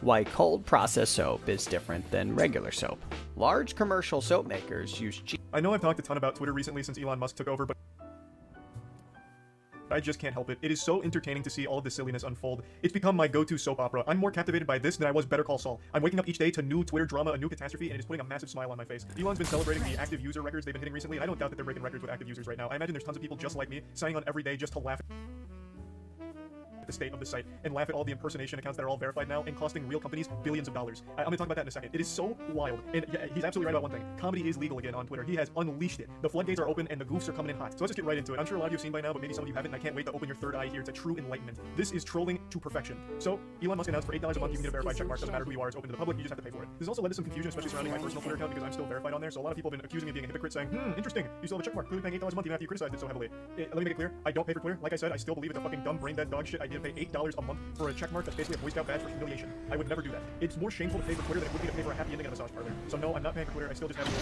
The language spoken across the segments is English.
Why cold process soap is different than regular soap. Large commercial soap makers use I know I've talked a ton about Twitter recently since Elon Musk took over, but I just can't help it. It is so entertaining to see all of this silliness unfold. It's become my go-to soap opera. I'm more captivated by this than I was Better Call Saul. I'm waking up each day to new Twitter drama, a new catastrophe, and it is putting a massive smile on my face. Elon's been celebrating the active user records they've been hitting recently, and I don't doubt that they're breaking records with active users right now. I imagine there's tons of people just like me signing on every day just to laugh at the state of the site and laugh at all the impersonation accounts that are all verified now and costing real companies billions of dollars. I'm gonna talk about that in a second. It is so wild, and yeah, he's absolutely right about one thing. Comedy is legal again on Twitter. He has unleashed it. The floodgates are open and the goofs are coming in hot. So let's just get right into it. I'm sure a lot of you have seen by now, but maybe some of you haven't, and I can't wait to open your third eye here. It's a true enlightenment. This is trolling to perfection. So Elon Musk announced for $8 a month you can get a verified checkmark. Doesn't matter who you are, it's open to the public, you just have to pay for it. This has also led to some confusion, especially surrounding my personal Twitter account because I'm still verified on there. So a lot of people have been accusing me of being a hypocrite, saying, interesting, you still have a checkmark, clearly paying $8 a month even after you criticized it so heavily. Let me make it clear, I don't pay for Twitter. Like I said, I still believe it's a fucking dumb brain dead dog shit idea to pay $8 a month for a checkmark that's basically a Boy Scout badge for humiliation. I would never do that. It's more shameful to pay for Twitter than it would be to pay for a happy ending on a massage parlor. So no, I'm not paying for Twitter. I still just have it.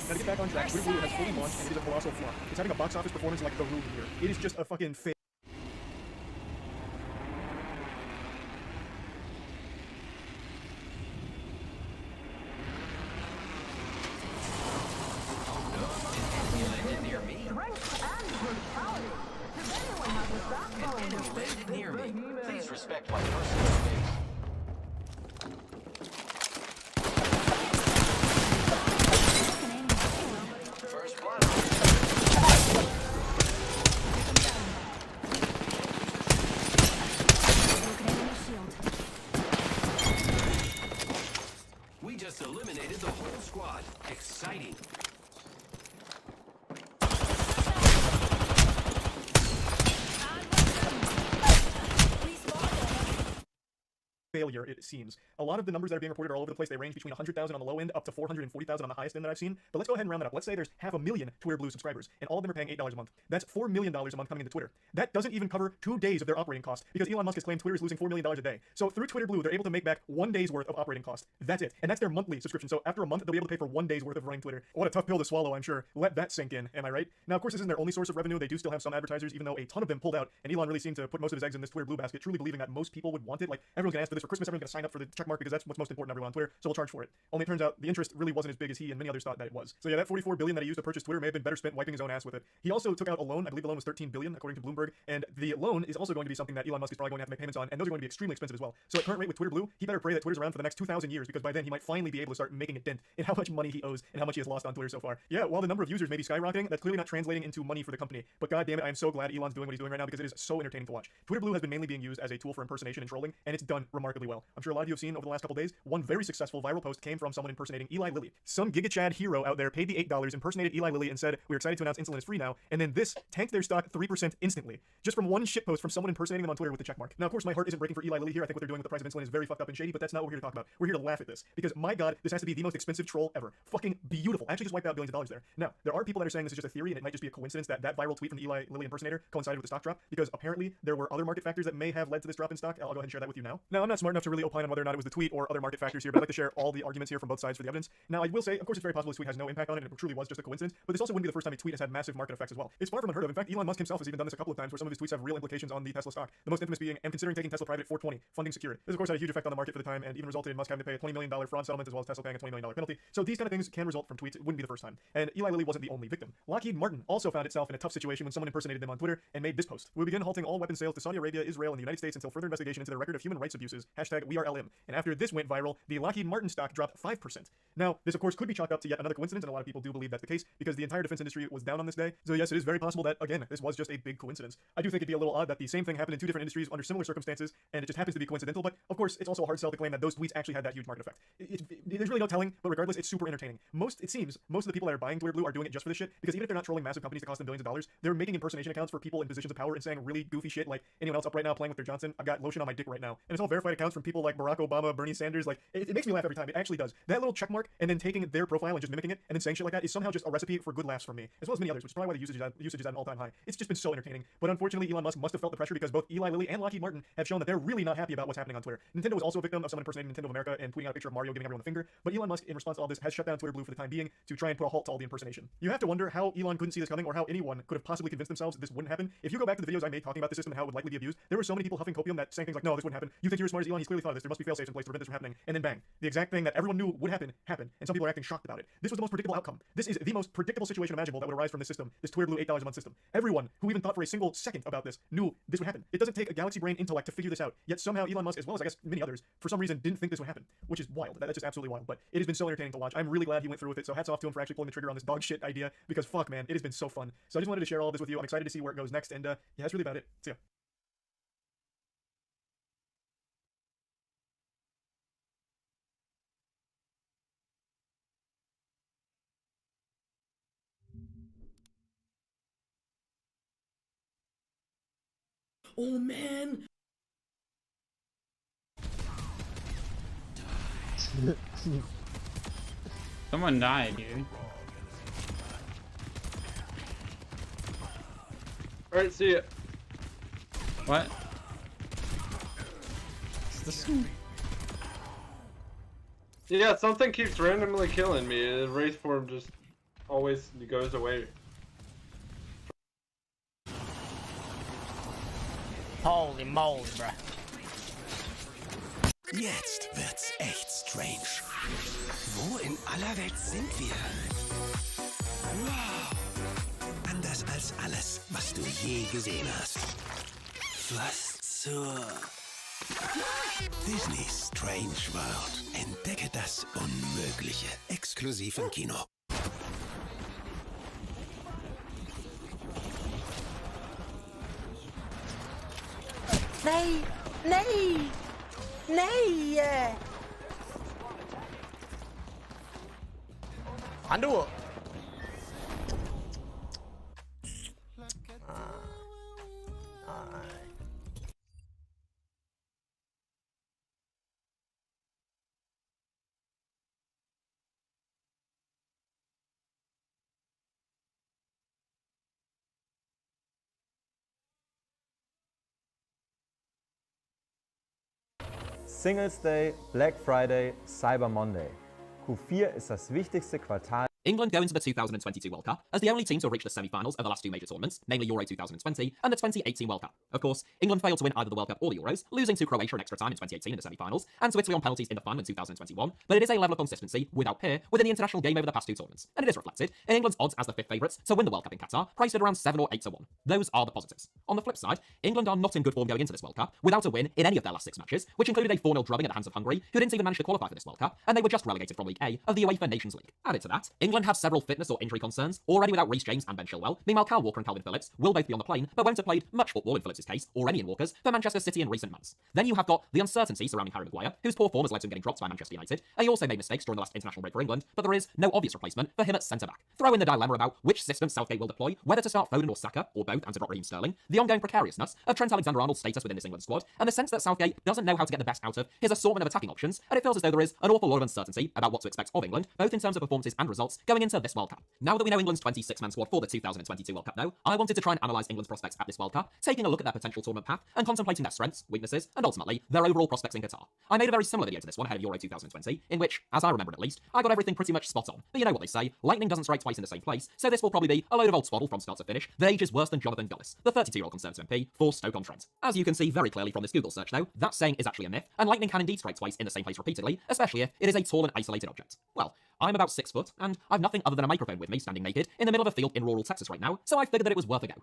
Now to get back on track, Twitter Blue has fully launched and it is a colossal flop. It's having a box office performance like The Room here. It is just a fucking fail. Please respect my personal space. First blood. We just eliminated the whole squad. Exciting. Failure, it seems. A lot of the numbers that are being reported are all over the place. They range between 100,000 on the low end up to 440,000 on the highest end that I've seen. But let's go ahead and round that up. Let's say there's 500,000 Twitter Blue subscribers, and all of them are paying $8 a month. That's $4 million a month coming into Twitter. That doesn't even cover 2 days of their operating costs, because Elon Musk has claimed Twitter is losing $4 million a day. So through Twitter Blue, they're able to make back 1 day's worth of operating costs. That's it. And that's their monthly subscription. So after a month, they'll be able to pay for 1 day's worth of running Twitter. What a tough pill to swallow, I'm sure. Let that sink in. Am I right? Now, of course, this isn't their only source of revenue. They do still have some advertisers, even though a ton of them pulled out. And Elon really seemed to put most of his eggs in this Twitter Blue basket, truly believing that most people would want it. Like, everyone's gonna ask for this for Christmas. Everyone's gonna sign up for the checkmark because that's what's most important to everyone on Twitter, so we'll charge for it. Only it turns out the interest really wasn't as big as he and many others thought that it was. So yeah, that $44 billion that he used to purchase Twitter may have been better spent wiping his own ass with it. He also took out a loan. I believe the loan was $13 billion according to Bloomberg, and the loan is also going to be something that Elon Musk is probably going to have to make payments on, and those are going to be extremely expensive as well. So at current rate with Twitter Blue, he better pray that Twitter's around for the next 2,000 years, because by then he might finally be able to start making a dent in how much money he owes and how much he has lost on Twitter so far. Yeah, while the number of users may be skyrocketing, that's clearly not translating into money for the company. But god damn it, I am so glad Elon's doing what he's doing right now, because it is so entertaining to watch. Twitter Blue has been mainly being used as a tool for impersonation and trolling, and it's done remarkably well. I'm sure a lot of you have seen over the last couple days, one very successful viral post came from someone impersonating Eli Lilly. Some Giga Chad hero out there paid the $8, impersonated Eli Lilly, and said, "We're excited to announce insulin is free now," and then this tanked their stock 3% instantly, just from one shitpost from someone impersonating them on Twitter with the checkmark. Now, of course, my heart isn't breaking for Eli Lilly here. I think what they're doing with the price of insulin is very fucked up and shady, but that's not what we're here to talk about. We're here to laugh at this, because my god, this has to be the most expensive troll ever. Fucking beautiful. I actually just wiped out billions of dollars there. Now, there are people that are saying this is just a theory, and it might just be a coincidence that that viral tweet from the Eli Lilly impersonator coincided with the stock drop, because apparently there were other market factors that may have led to this drop in stock. I'll go ahead and share that with you now. Now, I'm not smart enough to really opine on whether or not it was the tweet or other market factors here, but I'd like to share all the arguments here from both sides for the evidence. Now, I will say, of course, it's very possible this tweet has no impact on it, and it truly was just a coincidence, but this also wouldn't be the first time a tweet has had massive market effects as well. It's far from unheard of. In fact, Elon Musk himself has even done this a couple of times, where some of his tweets have real implications on the Tesla stock. The most infamous being, "I'm considering taking Tesla private at 420, funding secured." This, of course, had a huge effect on the market for the time, and even resulted in Musk having to pay a $20 million fraud settlement, as well as Tesla paying a $20 million penalty. So these kind of things can result from tweets. It wouldn't be the first time. And Eli Lilly wasn't the only victim. Lockheed Martin also found itself in a tough situation when someone impersonated them on Twitter and made this post: "We begin halting all weapon sales to Saudi Arabia, Israel, and the United States until further investigation into their record of human rights abuses. #WeAreLM." And after this went viral, the Lockheed Martin stock dropped 5%. Now, this of course could be chalked up to yet another coincidence, and a lot of people do believe that's the case, because the entire defense industry was down on this day. So yes, it is very possible that, again, this was just a big coincidence. I do think it'd be a little odd that the same thing happened in two different industries under similar circumstances, and it just happens to be coincidental, but of course, it's also a hard sell to claim that those tweets actually had that huge market effect. There's really no telling, but regardless, it's super entertaining. It seems most of the people that are buying Twitter Blue are doing it just for this shit, because even if they're not trolling massive companies that cost them billions of dollars, they're making impersonation accounts for people in positions of power and saying really goofy shit like, "Anyone else up right now playing with their Johnson? I've got lotion on my dick right now." And it's all verified accounts from people like Barack Obama, Bernie Sanders. Like, it makes me laugh every time. It actually does. That little check mark and then taking their profile and just mimicking it and then saying shit like that is somehow just a recipe for good laughs from me, as well as many others, which is probably why the usage is at an all-time high. It's just been so entertaining. But unfortunately, Elon Musk must have felt the pressure, because both Eli Lilly and Lockheed Martin have shown that they're really not happy about what's happening on Twitter. Nintendo was also a victim of someone impersonating Nintendo of America and tweeting out a picture of Mario giving everyone the finger, but Elon Musk, in response to all this, has shut down Twitter Blue for the time being to try and put a halt to all the impersonation. You have to wonder how Elon couldn't see this coming, or how anyone could have possibly convinced themselves that this wouldn't happen. If you go back to the videos I made talking about the system and how it would likely be abused, there were so many people huffing copium that saying things like, "No, this wouldn't happen. You think you're as smart as Elon, he's clearly thought of this. There must be fail-safes in place to prevent this from happening. And then bang, the exact thing that everyone knew would happen, happened. And some people are acting shocked about it. This was the most predictable outcome. This is the most predictable situation imaginable that would arise from this system, this Twitter Blue $8 a month system. Everyone who even thought for a single second about this knew this would happen. It doesn't take a galaxy brain intellect to figure this out. Yet somehow Elon Musk, as well as I guess many others, for some reason didn't think this would happen, which is wild. That's just absolutely wild. But it has been so entertaining to watch. I'm really glad he went through with it. So hats off to him for actually pulling the trigger on this dog shit idea, because fuck, man, it has been so fun. So I just wanted to share all of this with you. I'm excited to see where it goes next. And yeah, that's really about it. See ya. Oh man! Someone died, dude. Alright, see ya. What? Is this... Yeah, something keeps randomly killing me. The wraith form just always goes away. Holy moly, bruh. Jetzt wird's echt strange. Wo in aller Welt sind wir? Wow! Anders als alles, was du je gesehen hast. Was zur... Disney's Strange World. Entdecke das Unmögliche. Exklusiv im Kino. Nej! Nej! Nej! Han dog! Singles Day, Black Friday, Cyber Monday. Q4 ist das wichtigste Quartal. England go into the 2022 World Cup as the only team to have reached the semi-finals of the last two major tournaments, namely Euro 2020 and the 2018 World Cup. Of course, England failed to win either the World Cup or the Euros, losing to Croatia in extra time in 2018 in the semi-finals, and to Italy on penalties in the final in 2021, but it is a level of consistency without peer within the international game over the past two tournaments, and it is reflected in England's odds as the fifth favourites to win the World Cup in Qatar, priced at around 7 or 8 to 1. Those are the positives. On the flip side, England are not in good form going into this World Cup, without a win in any of their last 6 matches, which included a 4-0 drubbing at the hands of Hungary, who didn't even manage to qualify for this World Cup, and they were just relegated from League A of the UEFA Nations League. Added to that, England have several fitness or injury concerns, already without Reece James and Ben Chilwell. Meanwhile, Kyle Walker and Calvin Phillips will both be on the plane, but won't have played much football in Phillips' case, or any in Walker's, for Manchester City in recent months. Then you have got the uncertainty surrounding Harry Maguire, whose poor form has led to him getting dropped by Manchester United, and he also made mistakes during the last international break for England, but there is no obvious replacement for him at centre-back. Throw in the dilemma about which system Southgate will deploy, whether to start Foden or Saka, or both, and to drop Raheem Sterling, the ongoing precariousness of Trent Alexander-Arnold's status within this England squad, and the sense that Southgate doesn't know how to get the best out of his assortment of attacking options, and it feels as though there is an awful lot of uncertainty about what to expect of England, both in terms of performances and results, going into this World Cup. Now that we know England's 26-man squad for the 2022 World Cup though, I wanted to try and analyse England's prospects at this World Cup, taking a look at their potential tournament path, and contemplating their strengths, weaknesses, and ultimately, their overall prospects in Qatar. I made a very similar video to this one ahead of Euro 2020, in which, as I remember it at least, I got everything pretty much spot on. But you know what they say, lightning doesn't strike twice in the same place, so this will probably be a load of old swaddle from start to finish, that age is worse than Jonathan Gullis, the 32-year-old Conservative MP for Stoke-on-Trent. As you can see very clearly from this Google search though, that saying is actually a myth, and lightning can indeed strike twice in the same place repeatedly, especially if it is a tall and isolated object. Well, I'm about 6 foot, and I've nothing other than a microphone with me standing naked in the middle of a field in rural Texas right now, so I figured that it was worth a go.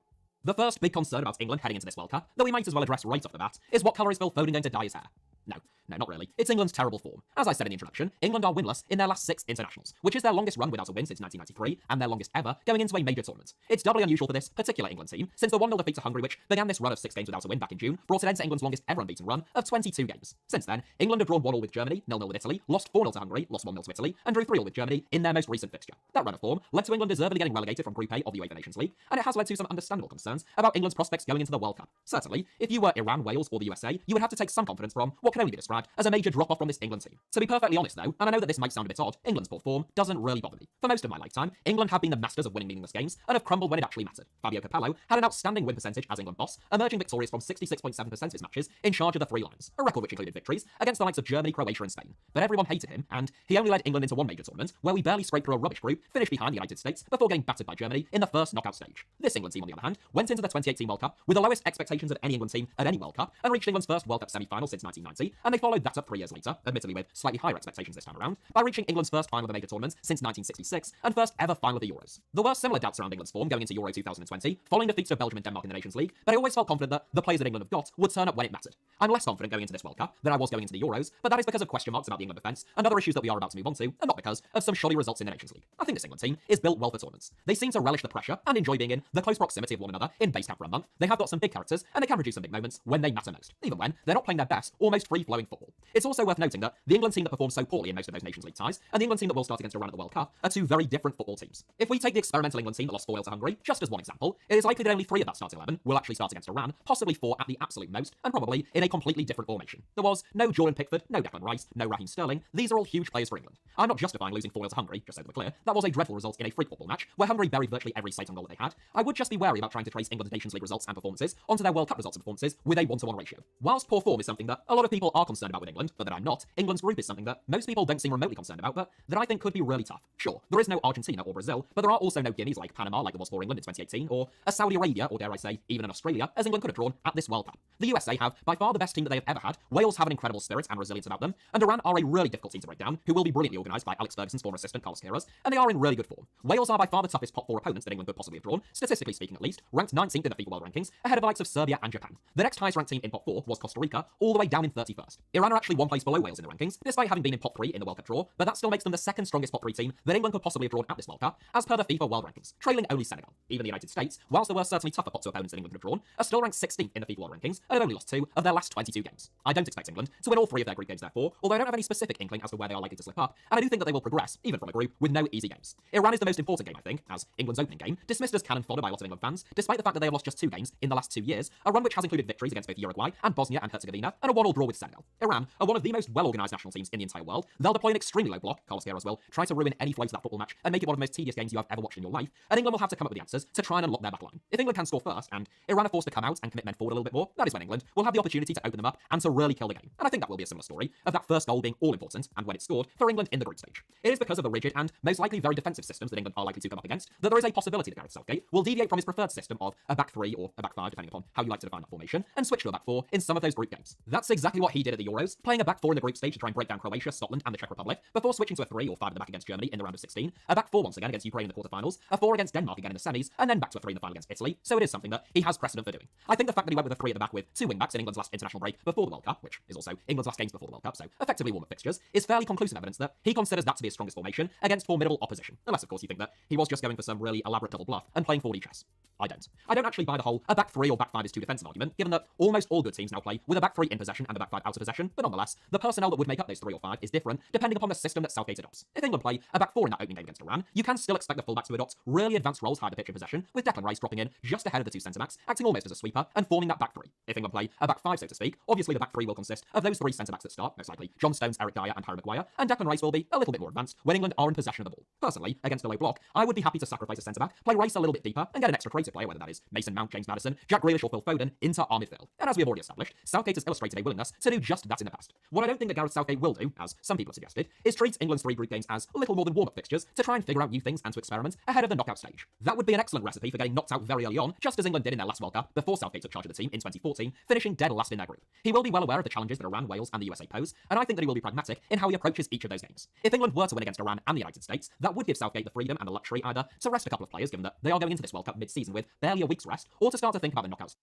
The first big concern about England heading into this World Cup, that we might as well address right off the bat, is what colour is Phil Foden going to dye his hair? No, not really. It's England's terrible form. As I said in the introduction, England are winless in their last 6 internationals, which is their longest run without a win since 1993, and their longest ever going into a major tournament. It's doubly unusual for this particular England team, since the 1-0 defeat to Hungary, which began this run of 6 games without a win back in June, brought an end to England's longest ever unbeaten run of 22 games. Since then, England have drawn 1-0 with Germany, 0-0 with Italy, lost 4-0 to Hungary, lost 1-0 to Italy, and drew 3-0 with Germany in their most recent fixture. That run of form led to England deservedly getting relegated from Group A of the UEFA Nations League, and it has led to some understandable concerns about England's prospects going into the World Cup. Certainly, if you were Iran, Wales, or the USA, you would have to take some confidence from what can only be described flagged as a major drop-off from this England team. To be perfectly honest though, and I know that this might sound a bit odd, England's poor form doesn't really bother me. For most of my lifetime, England have been the masters of winning meaningless games and have crumbled when it actually mattered. Fabio Capello had an outstanding win percentage as England boss, emerging victorious from 66.7% of his matches in charge of the Three Lions, a record which included victories against the likes of Germany, Croatia and Spain. But everyone hated him, and he only led England into one major tournament where we barely scraped through a rubbish group, finished behind the United States before getting battered by Germany in the first knockout stage. This England team, on the other hand, went into the 2018 World Cup with the lowest expectations of any England team at any World Cup and reached England's first World Cup semi-final since 1990, and they followed that up 3 years later, admittedly with slightly higher expectations this time around, by reaching England's first final of a major tournament since 1966 and first ever final of the Euros. There were similar doubts around England's form going into Euro 2020, following defeats to Belgium and Denmark in the Nations League, but I always felt confident that the players that England have got would turn up when it mattered. I'm less confident going into this World Cup than I was going into the Euros, but that is because of question marks about the England defence and other issues that we are about to move on to, and not because of some shoddy results in the Nations League. I think this England team is built well for tournaments. They seem to relish the pressure and enjoy being in the close proximity of one another in base camp for a month. They have got some big characters, and they can produce some big moments when they matter most, even when they're not playing their best, almost free-flowing football. It's also worth noting that the England team that performed so poorly in most of those Nations League ties and the England team that will start against Iran at the World Cup are two very different football teams. If we take the experimental England team that lost 4-0 to Hungary just as one example, it is likely that only 3 of that starting 11 will actually start against Iran, possibly 4 at the absolute most, and probably in a completely different formation. There was no Jordan Pickford, no Declan Rice, no Raheem Sterling. These are all huge players for England. I'm not justifying losing 4-0 to Hungary, just so that we're clear. That was a dreadful result in a freak football match, where Hungary buried virtually every Satan goal that they had. I would just be wary about trying to trace England's Nations League results and performances onto their World Cup results and performances with a 1-to-1 ratio. Whilst poor form is something that a lot of people are concerned about with England, but that I'm not, England's group is something that most people don't seem remotely concerned about, but that I think could be really tough. Sure, there is no Argentina or Brazil, but there are also no Guineas like Panama, like there was for England in 2018, or a Saudi Arabia, or dare I say, even an Australia, as England could have drawn at this World Cup. The USA have by far the best team that they have ever had, Wales have an incredible spirit and resilience about them, and Iran are a really difficult team to break down, who will be brilliantly organised by Alex Ferguson's former assistant Carlos Queiroz, and they are in really good form. Wales are by far the toughest top 4 opponents that England could possibly have drawn, statistically speaking at least, ranked 19th in the FIFA World Rankings, ahead of the likes of Serbia and Japan. The next highest ranked team in pot 4 was Costa Rica, all the way down in 31st. Iran are actually 1 place below Wales in the rankings, despite having been in pot 3 in the World Cup draw, but that still makes them the second strongest pot 3 team that England could possibly have drawn at this World Cup, as per the FIFA World Rankings, trailing only Senegal. Even the United States, whilst there were certainly tougher pot 2 opponents than England could have drawn, are still ranked 16th in the FIFA World Rankings, and have only lost 2 of their last 22 games. I don't expect England to win all 3 of their group games therefore, although I don't have any specific inkling as to where they are likely to slip up, and I do think that they will progress, even from a group with no easy games. Iran is the most important game, I think, as England's opening game, dismissed as cannon fodder by a lot of England fans, despite the fact that they have lost just 2 games in the last 2 years, a run which has included victories against both Uruguay and Bosnia and Herzegovina, and a 1-1 draw with Senegal. Iran are one of the most well-organised national teams in the entire world. They'll deploy an extremely low block, Carlos Queiroz will try to ruin any flow to that football match and make it one of the most tedious games you have ever watched in your life, and England will have to come up with the answers to try and unlock their backline. If England can score first, and Iran are forced to come out and commit men forward a little bit more, that is when England will have the opportunity to open them up and to really kill the game. And I think that will be a similar story of that first goal being all important, and when it's scored, for England in the group stage. It is because of the rigid and most likely very defensive systems that England are likely to come up against that there is a possibility that Gareth Southgate will deviate from his preferred system of a back 3 or a back 5, depending upon how you like to define that formation, and switch to a back 4 in some of those group games. That's exactly what he did at the Euros, playing a back 4 in the group stage to try and break down Croatia, Scotland and the Czech Republic, before switching to a 3 or 5 at the back against Germany in the round of 16, a back 4 once again against Ukraine in the quarterfinals, a 4 against Denmark again in the semis, and then back to a 3 in the final against Italy, so it is something that he has precedent for doing. I think the fact that he went with a 3 at the back with 2 wing-backs in England's last international break before the World Cup, which is also England's last games before the World Cup, so effectively warm-up fixtures, is fairly conclusive evidence that he considers that to be his strongest formation against formidable opposition, unless of course you think that he was just going for some really elaborate double bluff and playing 4D chess. I don't. I don't actually buy the whole a back 3 or back 5 is too defensive argument, given that almost all good teams now play with a back 3 in possession and a back 5 out of possession, but nonetheless, the personnel that would make up those 3 or 5 is different depending upon the system that Southgate adopts. If England play a back 4 in that opening game against Iran, you can still expect the fullbacks to adopt really advanced roles high the pitch in possession, with Declan Rice dropping in just ahead of the 2 centre-backs, acting almost as a sweeper and forming that back 3. If England play a back 5, so to speak, obviously the back 3 will consist of those 3 centre-backs that start, most likely John Stones, Eric Dyer and Harry Maguire, and Declan Rice will be a little bit more advanced when England are in possession of the ball. Personally, against a low block, I would be happy to sacrifice a centre-back, play Rice a little bit deeper, and get an extra creative player, whether that is Mason Mount, James Maddison, Jack Grealish or Phil Foden, into our midfield. And as we have already established, Southgate has illustrated a willingness to do just that in the past. What I don't think that Gareth Southgate will do, as some people have suggested, is treat England's 3 group games as little more than warm-up fixtures to try and figure out new things and to experiment ahead of the knockout stage. That would be an excellent recipe for getting knocked out very early on, just as England did in their last World Cup before Southgate took charge of the team in 2014, finishing dead last in their group. He will be well aware of the challenges that Iran, Wales and the USA pose, and I think that he will be pragmatic in how he approaches each of those games. If England were to win against Iran and the United States, that would give Southgate the freedom and the luxury either to rest a couple of players, given that they are going into this World Cup mid-season with barely a week's rest, or to start to think about the knockouts.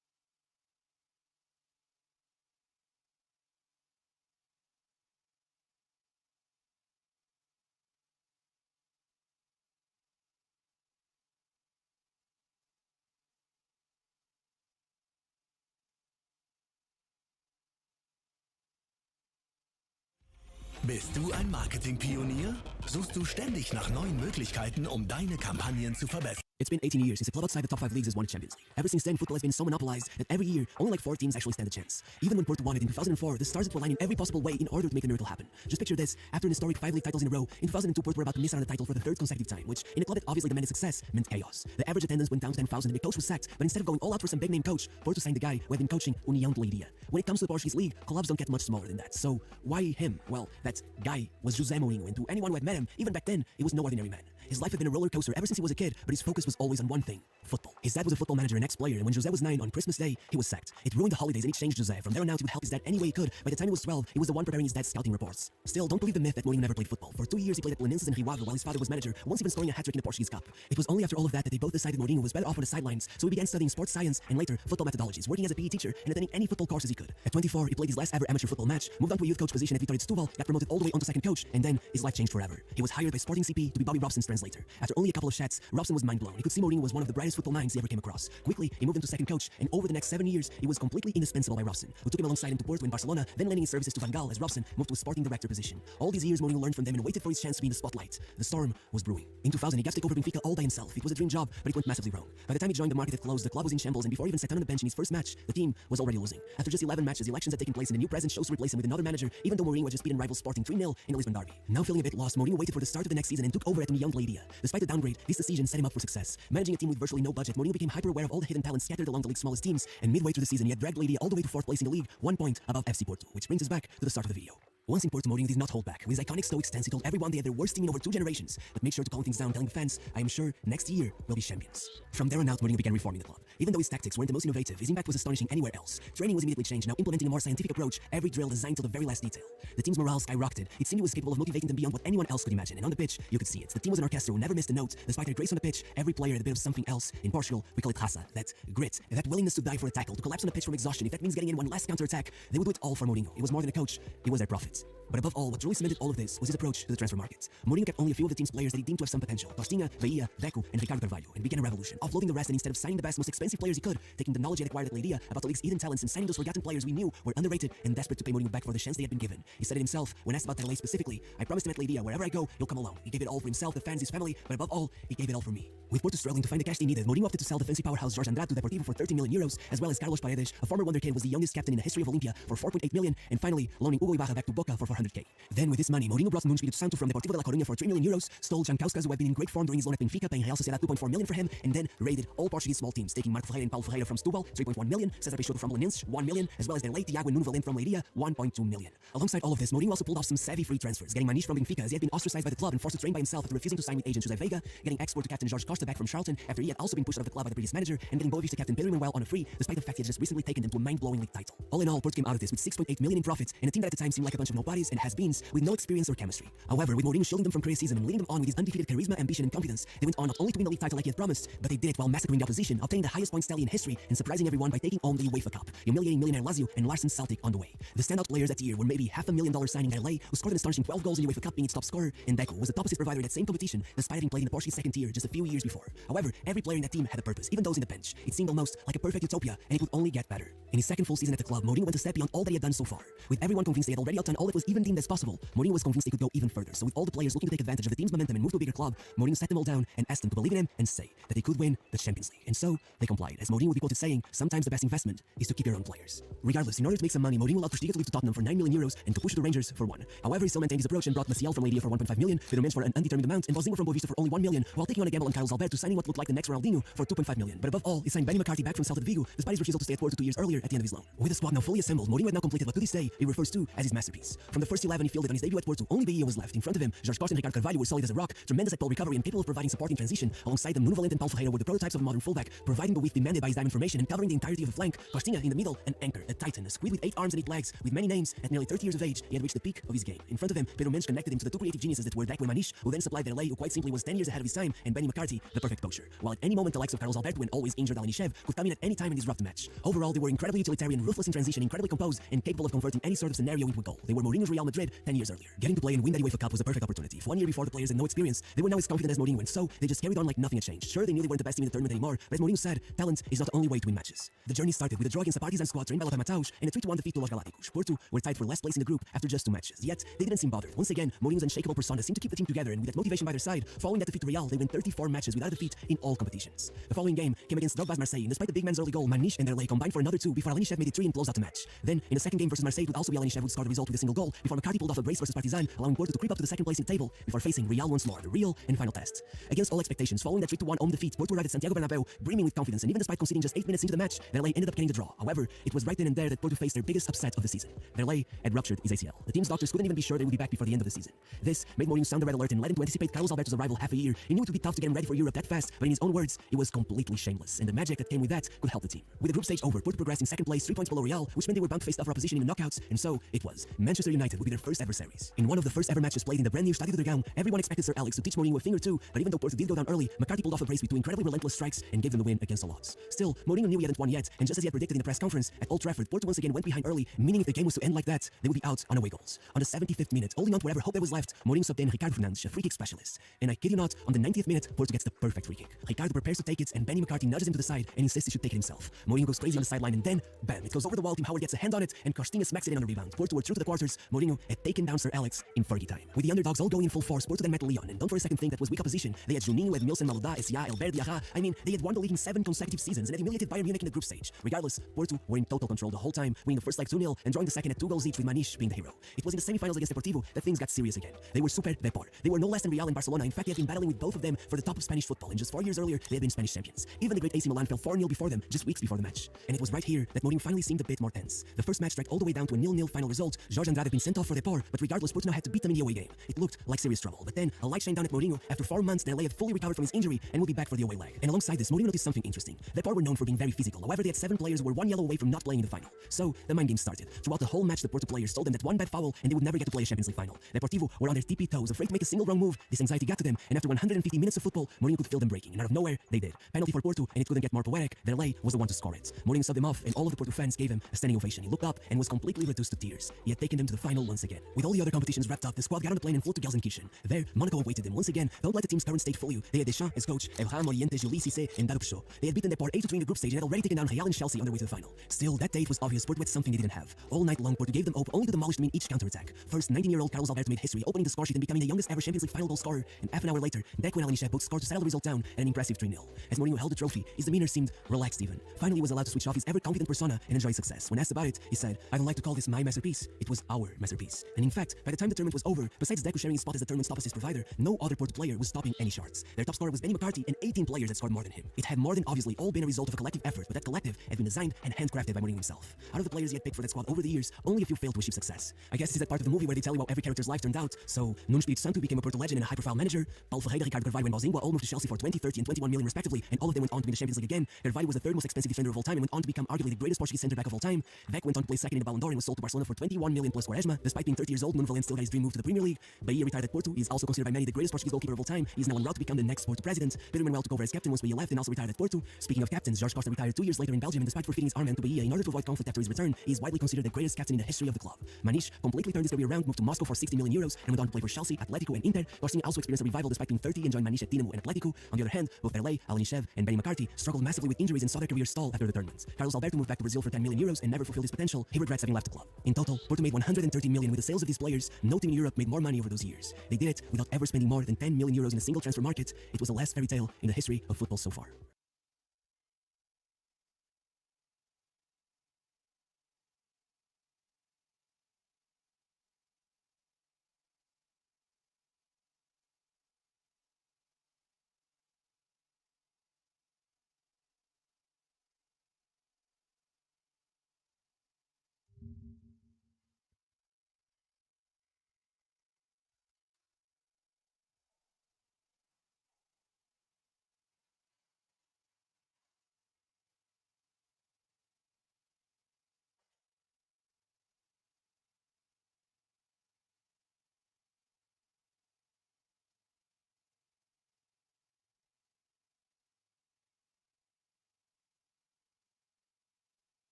Bist du ein Marketingpionier? Suchst du ständig nach neuen Möglichkeiten, um deine Kampagnen zu verbessern? It's been 18 years since a club outside the top 5 leagues has won a Champions League. Ever since then, football has been so monopolized that every year, only like 4 teams actually stand a chance. Even when Porto won it in 2004, the stars were lining every possible way in order to make the miracle happen. Just picture this, after an historic 5 league titles in a row, in 2002 Porto were about to miss out on the title for the 3rd consecutive time, which, in a club that obviously demanded success, meant chaos. The average attendance went down to 10,000 and the coach was sacked, but instead of going all out for some big-name coach, Porto signed the guy who had been coaching União de Leiria. When it comes to the Portuguese league, clubs don't get much smaller than that, so why him? Well, that guy was José Mourinho, and to anyone who had met him, even back then, he was no ordinary man. His life had been a roller coaster ever since he was a kid, but his focus was always on one thing: football. His dad was a football manager and ex-player, and when José was 9 on Christmas Day, he was sacked. It ruined the holidays and it changed José. From there on out, he would help his dad any way he could. By the time he was 12, he was the one preparing his dad's scouting reports. Still, don't believe the myth that Mourinho never played football. For 2 years, he played at Belenenses and Rio Ave while his father was manager, once even scoring a hat-trick in the Portuguese Cup. It was only after all of that they both decided Mourinho was better off on the sidelines, so he began studying sports science and later football methodologies, working as a PE teacher and attending any football courses he could. At 24, he played his last ever amateur football match, moved on to a youth coach position at Vitória de Setúbal, got promoted all the way onto second coach, and then his life changed forever. He was hired by Sporting CP to be Bobby Robson's translator. After only a couple of chats, Robson was mind-blown. He could see Mourinho was one of the brightest football minds he ever came across. Quickly, he moved into second coach, and over the next 7 years, he was completely indispensable by Robson, who took him alongside him to Porto in Barcelona, then lending his services to Van Gaal as Robson moved to a sporting director position. All these years, Mourinho learned from them and waited for his chance to be in the spotlight. The storm was brewing. In 2000, he got to take over Benfica all by himself. It was a dream job, but it went massively wrong. By the time he joined, the market had closed, the club was in shambles, and before he even sat down on the bench in his first match, the team was already losing. After just 11 matches, elections had taken place, and a new president chose to replace him with another manager, even though Mourinho had just beaten rival Sporting 3-0 in the Lisbon derby. Now feeling a bit lost, Mourinho waited for the start of the next season and took over at União de Leiria. Despite the downgrade, this decision set him up for success. Managing a team with virtually no budget, Mourinho became hyper-aware of all the hidden talent scattered along the league's smallest teams, and midway through the season, he had dragged Leiria all the way to 4th place in the league, 1 point above FC Porto, which brings us back to the start of the video. Once in Porto, Mourinho did not hold back. With his iconic stoic stance, he told everyone they had their worst team in over 2 generations, but make sure to calm things down, telling the fans, I am sure next year we'll be champions. From there on out, Mourinho began reforming the club. Even though his tactics weren't the most innovative, his impact was astonishing anywhere else. Training was immediately changed, now implementing a more scientific approach, every drill designed to the very last detail. The team's morale skyrocketed. It seemed he was capable of motivating them beyond what anyone else could imagine, and on the pitch, you could see it. The team was an orchestra who never missed a note. Despite their grace on the pitch, every player had a bit of something else. In Portugal, we call it raça, that grit, that willingness to die for a tackle, to collapse on the pitch from exhaustion. If that means getting in one last counter-attack, they would do it all for Mourinho. He was more than a coach, he was their prophet. But above all, what truly cemented all of this was his approach to the transfer market. Mourinho kept only a few of the team's players that he deemed to have some potential: Costinha, Veia, Deco, and Ricardo Carvalho, and began a revolution, offloading the rest, and instead of signing the best, most expensive players he could, taking the knowledge he had acquired at Leiria about the league's hidden talents and signing those forgotten players we knew were underrated and desperate to pay Mourinho back for the chance they had been given. He said it himself when asked about Terlei specifically: I promised him at Leiria, wherever I go, he'll come along. He gave it all for himself, the fans, his family, but above all, he gave it all for me. With Porto struggling to find the cash they needed, Mourinho opted to sell defensive powerhouse Jorge Andrade to Deportivo for 30 million euros, as well as Carlos Paredes, a former wonderkid, was the youngest captain in the history of Olympia, for 4.8 million, and finally loaning Hugo Ibarra back to Boca for 400k. Then with this money, Mourinho brought Nuno Espírito Santo from Deportivo de La Coruña for 3 million euros, stole Jankauskas, who had been in great form during his loan at Benfica, paying Real Sociedad 2.4 million for him, and then raided all Portuguese small teams, taking Marco Ferreira and Paulo Ferreira from Setúbal, 3.1 million, Cesar Peixoto from Belenenses, 1 million, as well as their late Thiago and Nuno Valente from Leiria, 1.2 million. Alongside all of this, Mourinho also pulled off some savvy free transfers, getting Maniche from Benfica as he had been ostracized by the club and forced to train by himself after refusing to sign with agent José Veiga, getting export to captain Jorge Costa back from Charlton after he had also been pushed out of the club by the previous manager, and getting Boavista captain Pedro Manuel on a free, despite the fact he had just recently taken them to a mind-blowing league title. All in all, Porto came out of this with 6.8 million in profits, and a team that at the time seemed like a bunch of nobodies and has-beens with no experience or chemistry. However, with Mourinho shielding them from criticism and leading them on with his undefeated charisma, ambition, and confidence, they went on not only to win the league title like he had promised, but they did it while massacring the opposition, obtaining the highest points tally in history, and surprising everyone by taking on the UEFA Cup, humiliating millionaire Lazio and Larsen Celtic on the way. The standout players that year were maybe $500,000 signing Terlei, who scored an astonishing 12 goals in UEFA Cup, being its top scorer, and Deco was the top assist provider in that same competition, despite having played in the Portuguese second tier just a few years before. However, every player in that team had a purpose, even those in the bench. It seemed almost like a perfect utopia, and it would only get better. In his second full season at the club, Mourinho went a step beyond all that he had done so far. With everyone convinced they had already outdone all that was even deemed as possible, Mourinho was convinced they could go even further. So with all the players looking to take advantage of the team's momentum and move to a bigger club, Mourinho sat them all down and asked them to believe in him and say that they could win the Champions League. And so they complied, as Mourinho would be quoted saying, sometimes the best investment is to keep your own players. Regardless, in order to make some money, Mourinho allowed Postiga to leave to Tottenham for 9 million euros and to push to the Rangers for 1. However, he still maintained his approach and brought Maciel from Leiria for 1.5 million, Pedro Mendes for an undetermined amount, and Bozinho from Boavista for only 1 million, while taking on a gamble on Carlos Alberto, signing what looked like the next Ronaldinho for 2.5 million. But above all, he signed Benny McCarthy back from Celta de Vigo, despite his refusal to stay at Porto 2 years earlier at the end of his loan. With the squad now fully assembled, Mourinho had now completed what to this day he refers to as his masterpiece. From the first 11 he fielded on his debut at Porto, only Veia was left. In front of him, Jorge Costa and Ricardo Carvalho were solid as a rock, tremendous at ball recovery and capable of providing support in transition. Alongside them, Nuno Valente and Paulo Ferreira were the prototypes of a modern fullback, providing the width demanded by his diamond formation and covering the entirety of the flank. Costinha in the middle, an anchor, a titan, a squid with 8 arms and 8 legs, with many names. At nearly 30 years of age, he had reached the peak of his game. In front of him, Pedro Mendes connected him to the 2 creative geniuses that were Deco and Maniche, who then supplied Terlei, who quite simply was 10 years ahead of his time, and Benny McCarthy, the perfect poacher. While at any moment the likes of Carlos Alberto and always injured Alanichev could come in at any time and disrupt the match. Overall, they were incredibly utilitarian, ruthless in transition, incredibly composed, and capable of converting any sort of scenario into a goal. They were Mourinho's Real Madrid 10 years earlier. Getting to play and win that UEFA Cup was a perfect opportunity. For 1 year before, the players had no experience. They were now as confident as Mourinho, and so they just carried on like nothing had changed. Sure, they knew they weren't the best team in the tournament anymore, but as Mourinho said, talent is not the only way to win matches. The journey started with a draw against the Partizan squad trained by Lothar Matthäus and a 3-1 defeat to Los Galácticos. Porto were tied for last place in the group after just 2 matches, yet they didn't seem bothered. Once again, Mourinho's unshakable persona seemed to keep the team together, and with that motivation by their side, following that defeat to Real, they win 34 matches without a defeat in all competitions. The following game came against Drogba's Marseille, and despite the big man's early goal, Maniche and Derlei combined for another 2 before Alinichev made it 3 and closed out the match. Then, in the second game versus Marseille, it would also be Alinichev who scored the result with a single goal before McCarthy pulled off a brace versus Partizan, allowing Porto to creep up to the second place in the table before facing Real once more, the real and final test. Against all expectations, following that 3-1 home defeat, Porto arrived at Santiago Bernabeu brimming with confidence, and even despite conceding just 8 minutes into the match, Derlei ended up getting the draw. However, it was right then and there that Porto faced their biggest upset of the season. Derlei had ruptured his ACL. The team's doctors couldn't even be sure they would be back before the end of the season. This made Mourinho sound the red alert and led him to anticipate Carlos Alberto's arrival half a year. He knew it would be tough to get him ready for Europe that fast, but in his own words, it was completely shameless, and the magic that came with that could help the team. With the group stage over, Porto progressed in second place, 3 points below Real, which meant they were bound to face tougher opposition in the knockouts, and so it was. Manchester United would be their first ever series. In one of the first ever matches played in the brand new Stadio do Dragão, everyone expected Sir Alex to teach Mourinho a thing or two, but even though Porto did go down early, McCarthy pulled off a brace with 2 incredibly relentless strikes and gave them the win against all odds. Still, Mourinho knew he hadn't won yet, and just as he had predicted in the press conference at Old Trafford, Porto once again went behind early, meaning if the game was to end like that, they would be out on away goals. On the 75th minute, holding on to whatever hope there was left, Mourinho subbed in Ricardo Fernandes, a free kick specialist. And I kid you not, on the 90th minute, Porto gets the perfect free kick. Ricardo prepares to take it, and Benny McCarthy nudges him to the side and insists he should take it himself. Mourinho goes crazy on the sideline, and then, bam, it goes over the wall. Tim Howard gets a hand on it, and Costinha smacks it in on a rebound. Porto were through to the quarters. Mourinho had taken down Sir Alex in Fergie time. With the underdogs all going in full force, Porto then met Lyon, and don't for a second think that was weak opposition. They had Juninho, Edmilson, Malouda, Essia, Elber Diarra. I mean, they had won the league in 7 consecutive seasons and had humiliated Bayern Munich in the group stage. Regardless, Porto were in total control the whole time, winning the first leg 2-0 and drawing the second at 2 goals each, with Maniche being the hero. It was in the semi-finals against Deportivo that things got serious again. They were super depor. They were no less than Real and Barcelona. In fact, they had been battling with both of them for the top of Spanish football, and just 4 years earlier, they had been Spanish champions. Even the great AC Milan fell 4-0 before them just weeks before the match. And it was right here that Mourinho finally seemed a bit more tense. The first match dragged all the way down to a 0-0 final result. Jorge Andrade had been sent off for Depor, but regardless, Porto now had to beat them in the away game. It looked like serious trouble, but then a light shined down at Mourinho. After 4 months, Derlei had fully recovered from his injury and would be back for the away leg. And alongside this, Mourinho noticed something interesting. Depor were known for being very physical. However, they had 7 players who were 1 yellow away from not playing in the final. So the mind game started. Throughout the whole match, the Porto players told them that one bad foul and they would never get to play a Champions League final. Deportivo were on their tippy toes, afraid to make a single wrong move. This anxiety got to them, and after 150 minutes of football, Mourinho could feel them breaking. And out of nowhere, they did. Penalty for Porto, and it couldn't get more poetic. Derlei was the one to score it. Mourinho subbed him off, and all of the Porto fans gave him a standing ovation. He looked up and was completely reduced to tears. He had taken them to the final once again. With all the other competitions wrapped up, the squad got on the plane and flew to Gelsenkirchen. There, Monaco awaited them once again. Don't let the team's current state fool you. They had Deschamps as coach, Evra, Morientes, Julie Cissé, and Dado Pichot. They had beaten Depor 8-3 in the group stage and had already taken down Real and Chelsea on their way to the final. Still, that day it was obvious Porto had something they didn't have. All night long, Porto gave them hope, only to demolish them in each counter-attack. First, 19-year-old Carlos Alberto made history, opening the score sheet and becoming the youngest ever Champions League final goal scorer. And half an hour later, Declan Alinichev booked score to settle the result down at an impressive 3-0. As Mourinho held the trophy, his demeanor seemed relaxed even. Finally, he was allowed to switch off his ever-confident persona and enjoy success. When asked about it, he said, "I don't like to call this my masterpiece. It was our masterpiece." And in fact, by the time the tournament was over, besides Deco sharing his spot as the tournament's top assist provider, no other Porto player was stopping any charts. Their top scorer was Benny McCarthy, and 18 players had scored more than him. It had more than obviously all been a result of a collective effort, but that collective had been designed and handcrafted by Mourinho himself. Out of the players he had picked for that squad over the years, only a few failed to achieve success. I guess this is that part of the movie where they tell you how every character's life turned out. So, Nuno Espírito Santo became a Porto legend and a high-profile manager. Paulo Ferreira, Ricardo Carvalho, and Balzingua all moved to Chelsea for 20, 30, and 21 million respectively, and all of them went on to win the Champions League again. Carvalho was the 3rd most expensive defender of all time and went on to become arguably the greatest Portuguese centre-back of all time. Vec went on to play second in the Ballon d'Or and was sold to Barcelona for 21 million plus Quaresma. Despite being 30 years old, Nuno Valente still got his dream move to the Premier League. Bahia retired at Porto. He is also considered by many the greatest Portuguese goalkeeper of all time. He is now en route to become the next Porto president. Pedro Manuel took over as captain once Bahia left and also retired at Porto. Speaking of captains, Jorge Costa retired 2 years later in Belgium, and despite forfeiting his armband to Bahia in order to avoid conflict after his return, he is widely considered the greatest captain in the history of the club. Maniche completely turned his career around, moved to Moscow for 60 million euros, and went on to play for Chelsea, Atletico, and Inter. Costinha also experienced a revival despite being 30 and joined Maniche at Dinamo and Atletico. On the other hand, both Derlei, Alinichev, and Benny McCarthy struggled massively with injuries and saw their careers stall after the tournament. Carlos Alberto moved back to Brazil for 10 million euros and never fulfilled his potential. He regrets having left the club. In total, Porto made 130 million with the sales of these players. No team in Europe made more money over those years. They did it without ever spending more than 10 million euros in a single transfer market. It was the last fairy tale in the history of football so far.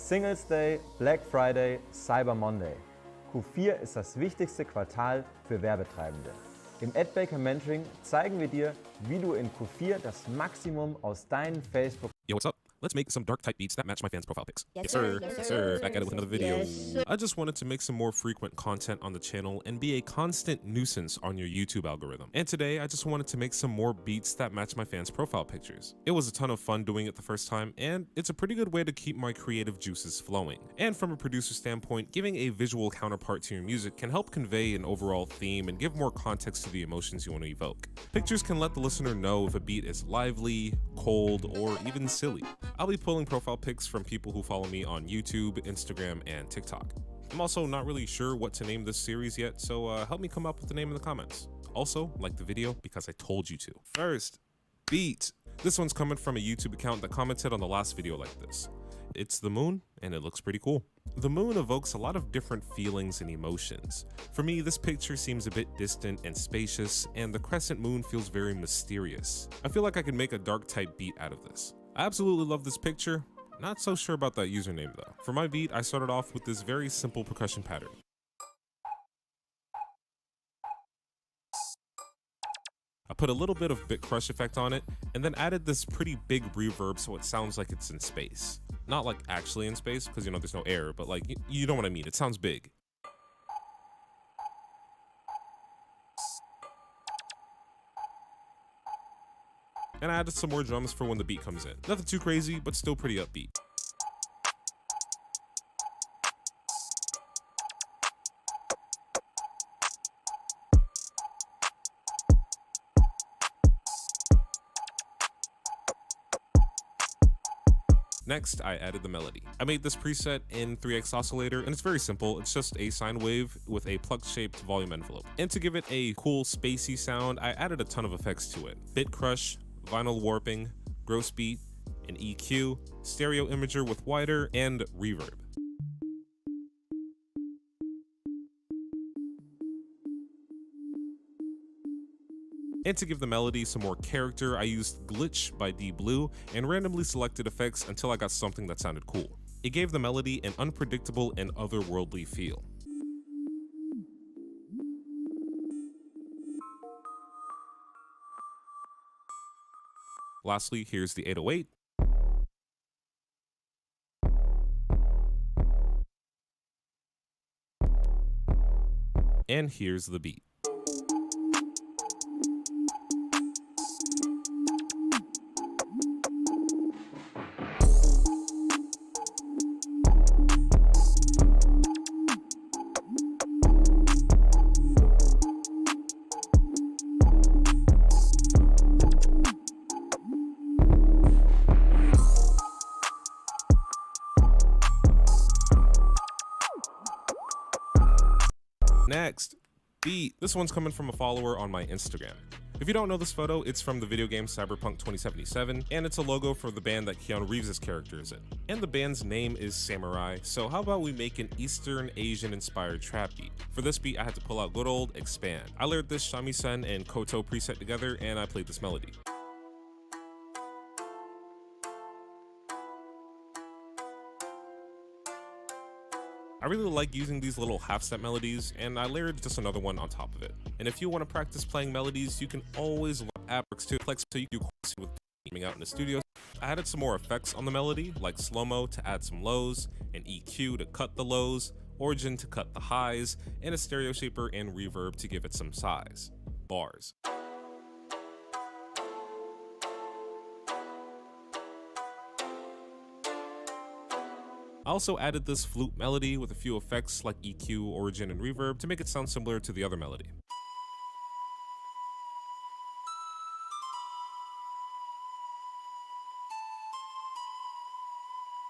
Singles Day, Black Friday, Cyber Monday. Q4 ist das wichtigste Quartal für Werbetreibende. Im AdBaker Mentoring zeigen wir dir, wie du in Q4 das Maximum aus deinen Facebook. Yo, what's up? Let's make some dark type beats that match my fans' profile pics. Yes, sir. Yes, sir. Back at it with another video. Yes, sir. I just wanted to make some more frequent content on the channel and be a constant nuisance on your YouTube algorithm. And today, I just wanted to make some more beats that match my fans' profile pictures. It was a ton of fun doing it the first time, and it's a pretty good way to keep my creative juices flowing. And from a producer standpoint, giving a visual counterpart to your music can help convey an overall theme and give more context to the emotions you want to evoke. Pictures can let the listener know if a beat is lively, cold, or even silly. I'll be pulling profile pics from people who follow me on YouTube, Instagram, and TikTok. I'm also not really sure what to name this series yet, so help me come up with the name in the comments. Also, like the video because I told you to. First, beat. This one's coming from a YouTube account that commented on the last video like this. It's the moon, and it looks pretty cool. The moon evokes a lot of different feelings and emotions. For me, this picture seems a bit distant and spacious, and the crescent moon feels very mysterious. I feel like I could make a dark type beat out of this. I absolutely love this picture. Not so sure about that username though. For my beat, I started off with this very simple percussion pattern. I put a little bit of bit crush effect on it, and then added this pretty big reverb so it sounds like it's in space. Not like actually in space, because you know there's no air, but like, you know what I mean, it sounds big. And I added some more drums for when the beat comes in. Nothing too crazy, but still pretty upbeat. Next, I added the melody. I made this preset in 3x Oscillator, and it's very simple. It's just a sine wave with a plucked-shaped volume envelope. And to give it a cool, spacey sound, I added a ton of effects to it. Bit crush, vinyl warping, gross beat, an EQ, stereo imager with wider, and reverb. And to give the melody some more character, I used Glitch by D Blue and randomly selected effects until I got something that sounded cool. It gave the melody an unpredictable and otherworldly feel. Lastly, here's the 808. And here's the beat. Next, beat. This one's coming from a follower on my Instagram. If you don't know this photo, it's from the video game Cyberpunk 2077, and it's a logo for the band that Keanu Reeves' character is in. And the band's name is Samurai, so how about we make an Eastern Asian inspired trap beat? For this beat, I had to pull out good old Expand. I layered this shamisen and koto preset together, and I played this melody. I really like using these little half-step melodies, and I layered just another one on top of it. And if you want to practice playing melodies, you can always learn AppWorks to Plex so you can do chorusing with gaming out in the studio. I added some more effects on the melody, like slow-mo to add some lows, an EQ to cut the lows, origin to cut the highs, and a stereo shaper and reverb to give it some size. Bars. I also added this flute melody with a few effects like EQ, origin, and reverb to make it sound similar to the other melody.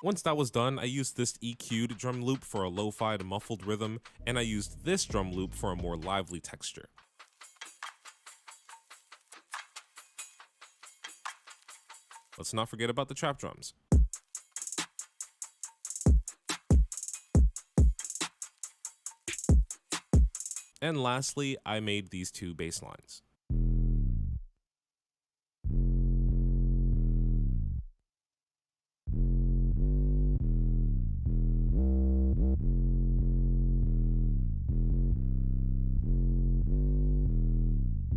Once that was done, I used this EQ'd drum loop for a lo-fi muffled rhythm, and I used this drum loop for a more lively texture. Let's not forget about the trap drums. And lastly, I made these two bass lines.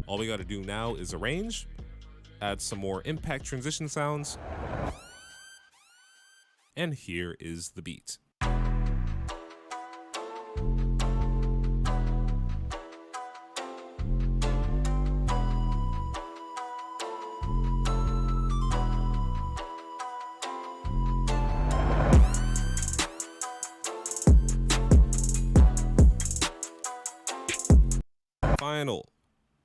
All we gotta do now is arrange, add some more impact transition sounds, and here is the beat. Final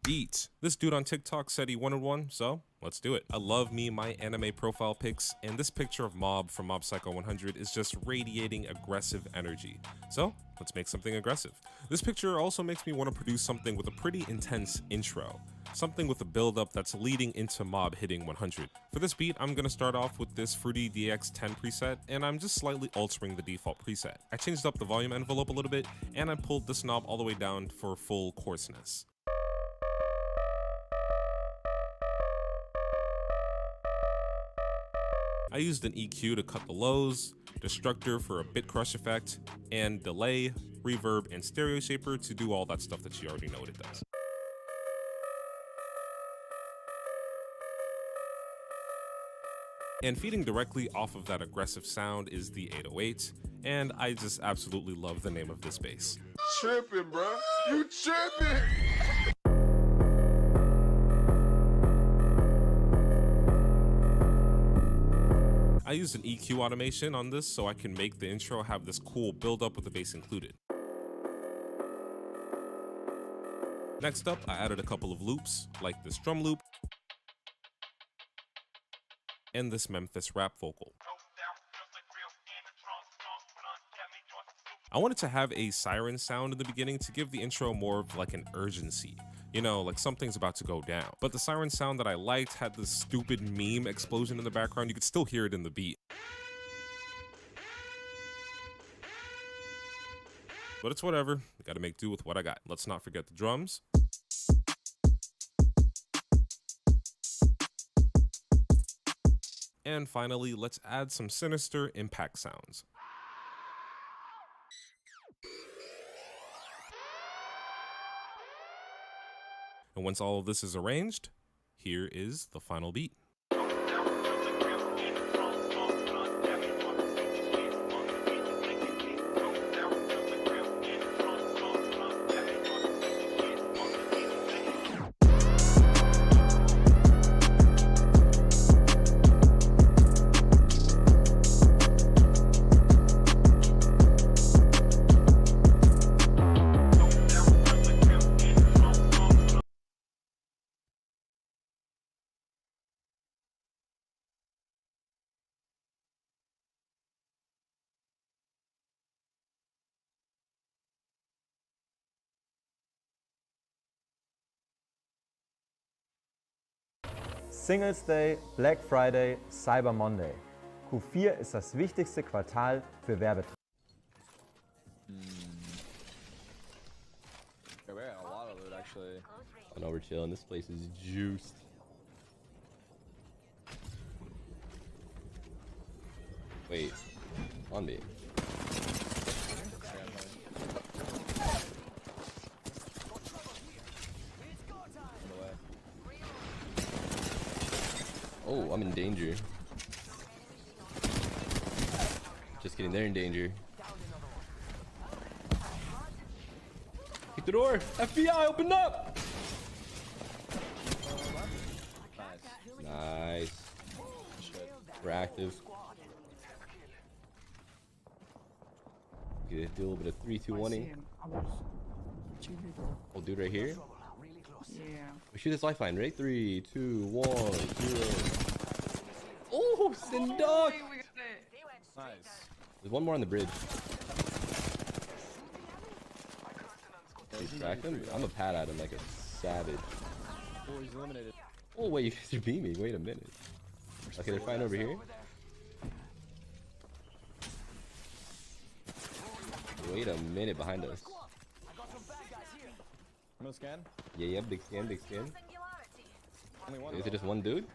beat. This dude on TikTok said he wanted one, so let's do it. I love me my anime profile pics, and this picture of Mob from Mob Psycho 100 is just radiating aggressive energy. So let's make something aggressive. This picture also makes me want to produce something with a pretty intense intro. Something with a build-up that's leading into Mob hitting 100. For this beat, I'm going to start off with this Fruity DX10 preset, and I'm just slightly altering the default preset. I changed up the volume envelope a little bit, and I pulled this knob all the way down for full coarseness. I used an EQ to cut the lows, Destructor for a bit crush effect, and delay, reverb, and stereo shaper to do all that stuff that you already know what it does. And feeding directly off of that aggressive sound is the 808, and I just absolutely love the name of this bass. Tripping, bro. You tripping. I used an EQ automation on this so I can make the intro have this cool build up with the bass included. Next up, I added a couple of loops, like this drum loop, and this Memphis rap vocal. I wanted to have a siren sound in the beginning to give the intro more of like an urgency. You know, like something's about to go down. But the siren sound that I liked had this stupid meme explosion in the background. You could still hear it in the beat. But it's whatever. I gotta make do with what I got. Let's not forget the drums. And finally, let's add some sinister impact sounds. And once all of this is arranged, here is the final beat. Singles Day, Black Friday, Cyber Monday. Q4 ist das wichtigste Quartal für Werbetreibende. We're getting a lot of loot actually. I know we're chilling. This place is juiced. Wait, on me. Oh, I'm in danger. Just kidding, they're in danger. Kick the door! FBI, open up! Nice. We're active. Get a little bit of 3-2-1-ing. Oh, dude, right here. Yeah. We shoot this lifeline, right? 3, 2, 1, 0. Oh, Sindok! Nice. There's one more on the bridge. He's cracked him. I'm a pat at him like a savage. Oh, he's eliminated. Oh, wait, you guys are beaming. Wait a minute. Okay, they're fighting over here. Wait a minute behind us. No scan? Yeah, big scan, big scan. Only one. Is it just one dude?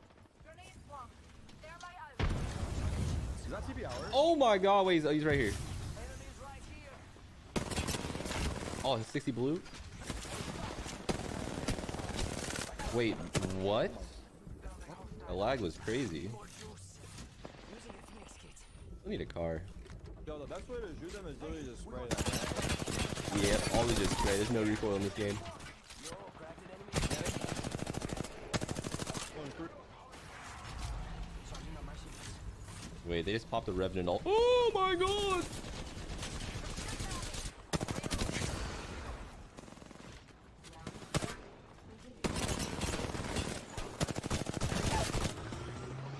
Is that TP hour? Oh my god, wait, he's right here. Oh, 60 blue. Wait, what? The lag was crazy. I need a car. Yo, the best way to shoot them is literally just spray them. Yeah, always just spray. There's no recoil in this game. Wait, they just popped the Revenant all. Oh my god!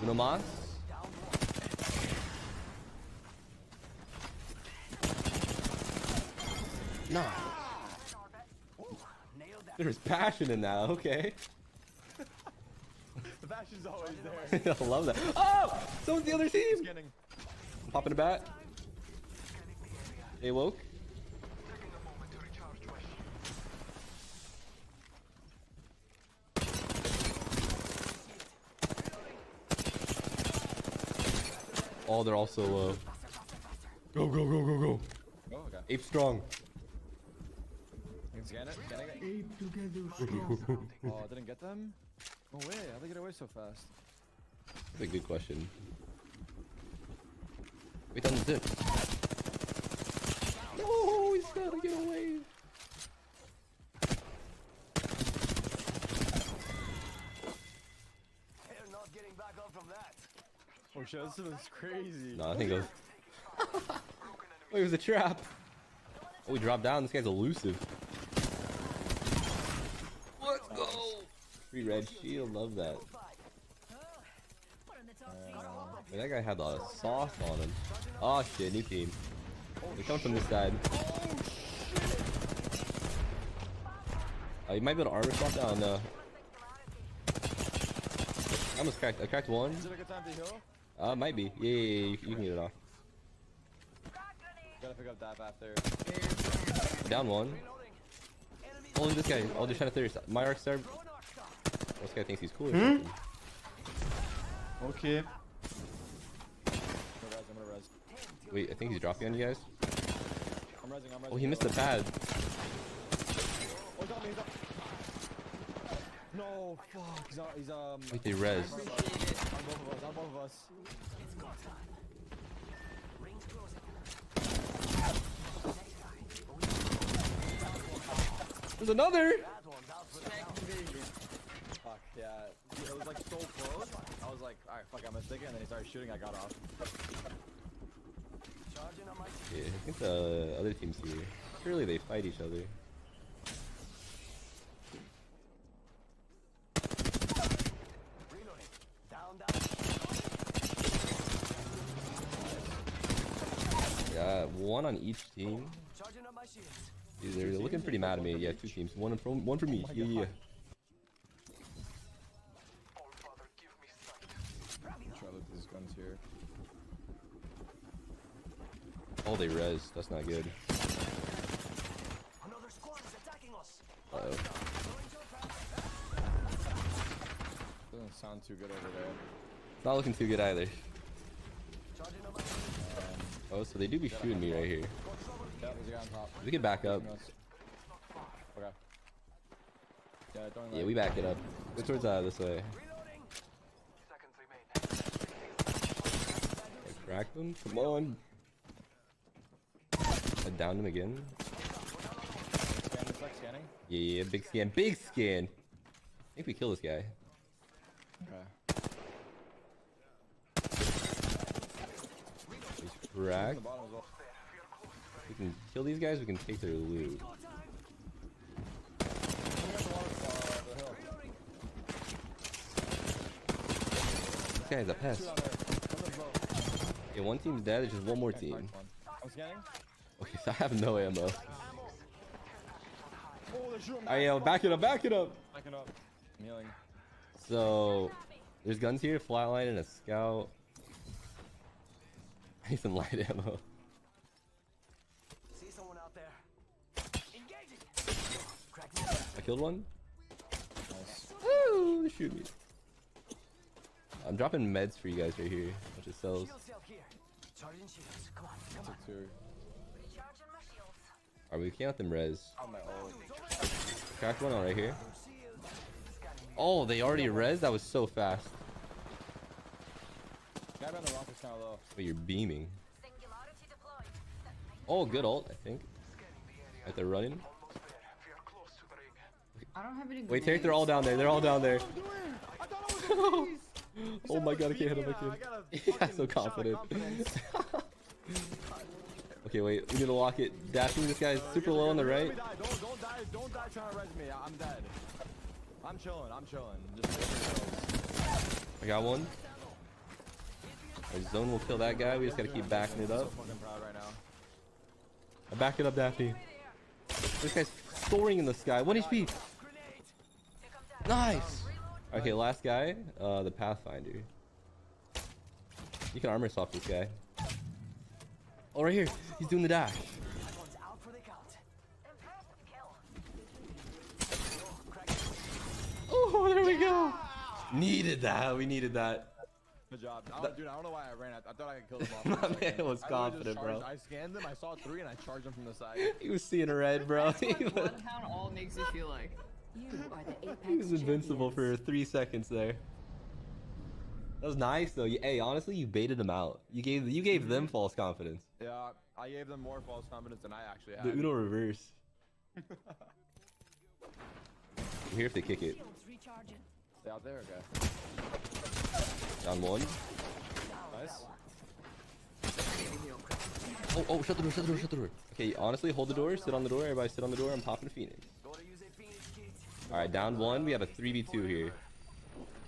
Uno más? Nah. There's passion in that, okay. The passion's always there. I love that. Oh! Someone's the other team! I'm popping a bat. They woke. Oh, they're also low. Go, go, go, go, go. Oh, okay. Ape strong. You can scan it? Ape together strong. Oh, I didn't get them? No way. How'd they get away so fast? That's a good question. Wait on the zip. No, he's gotta get away. They're not getting back up from that. Oh shit, this is crazy. No, I think it was. Oh, it was a trap. Oh, we dropped down. This guy's elusive. Let's go. Free red shield. Love that. Man, that guy had a sauce on him. Oh shit, new team. They're coming from this side. Oh, you might be able to armor swap down. No. I almost cracked. I cracked one. Is it a good time to heal? Might be. Yeah, you can get it off. Gotta pick up that after. Down one. Oh, look at this guy. Oh, they're trying to thirst. My arc star. This guy thinks he's cool or something. Okay. I'm gonna res. Wait, I think he's dropping on you guys. I'm resing. Oh, he missed the pad. Oh, he's on me. No, fuck. He's Wait, they res. On both of us. There's another! Fuck, yeah. It was like so close. I was like, alright, fuck, I'm mistaken. And then he started shooting, I got off. Yeah, I think the other team's here. Surely they fight each other. Yeah, one on each team. Dude, they're looking pretty mad at me. Yeah, two teams. One for me. Yeah, yeah. Try to look at these guns here. Oh, they res. That's not good. Uh-oh. Doesn't sound too good over there. Not looking too good either. Oh, so they do be shooting me right here. Yeah, there's a guy on top. We can back up. Okay. Yeah, don't Yeah, we back it up. Go towards this way. I cracked him. Come on. I downed him again. Scanning. Yeah, big scan. Big scan. I think we kill this guy. Okay. He's cracked. We can kill these guys. We can take their loot. This guy's a pest. Yeah, one team's dead. There's just one more team. I'm scanning. Okay, so I have no ammo. Oh, they're shooting. Alright, back it up. Back it up. Backing up. I'm healing. So, there's guns here, flatline and a scout. I need some light ammo. See someone out there. Engaging. I killed one. Nice. Woo! They shoot me. I'm dropping meds for you guys right here. Bunch of cells. Took two. Alright, we can't let them res. On my ult. Cracked one on right here. Oh, they already res? That was so fast. Guy around the rock is kind of low. But you're beaming. Oh, good ult, I think. Right, they're running. I don't have any. Wait, Tarek, they're all down there. They're all down there. Oh my god, I can't hit him. I can't. Yeah, so confident. Okay, wait, we need to lock it. Dashing, this guy's super low on the right. Don't die trying to res me. I'm dead. I'm chilling. Just I got one. Our zone will kill that guy. We just gotta keep backing it up. I back it up, Daphne. This guy's soaring in the sky. 1 HP. Nice. Okay, last guy. The Pathfinder. You can armor swap this guy. Oh, right here. He's doing the dash. Oh, there we go. Needed that. We needed that. Good job. Dude, I don't know why I ran. I thought I could kill them off. My man was confident, bro. I scanned them. I saw 3 and I charged them from the side. He was seeing red, bro. Bloodhound all makes you feel like. He was invincible for 3 seconds there. That was nice though. Hey, honestly, you baited them out. You gave them false confidence. Yeah, I gave them more false confidence than I actually had. The Uno reverse. I'm here if they kick it. Stay out there, okay. Down one. Nice. Oh, shut the door. Okay, honestly, hold the door, sit on the door, everybody sit on the door, I'm popping Phoenix. Alright, down one, we have a 3v2 here.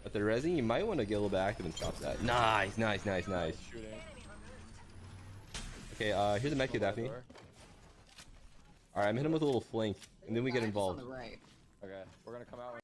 But the resing, you might want to get a little bit active and stop that. Nice. Okay, here's a medkit, Daphne. Alright, I'm hitting him with a little flank, and then we get involved. Okay, we're gonna come out.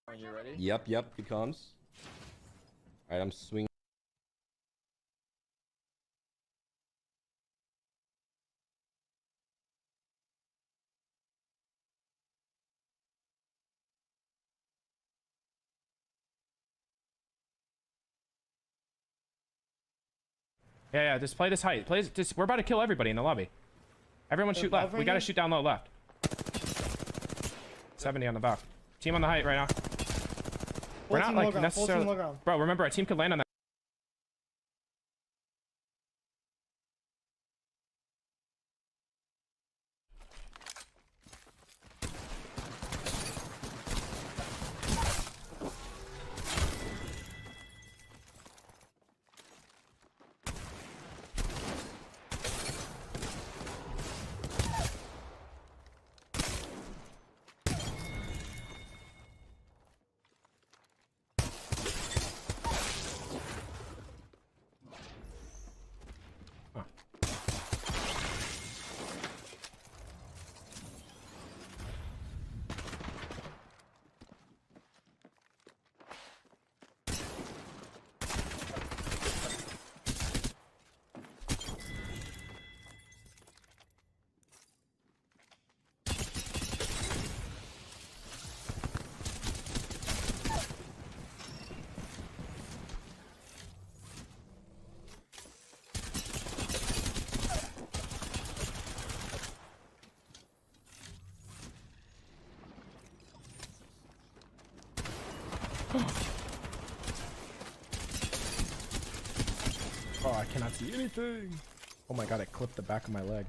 When you're ready. Yep, here comes. Alright, I'm swinging. Yeah, just play this height. We're about to kill everybody in the lobby. Everyone shoot left. We gotta shoot down low left. 70 on the back. Team on the height right now. We're not like necessarily. Bro, remember a team could land on that. Oh, I cannot see anything. Oh my god, it clipped the back of my leg.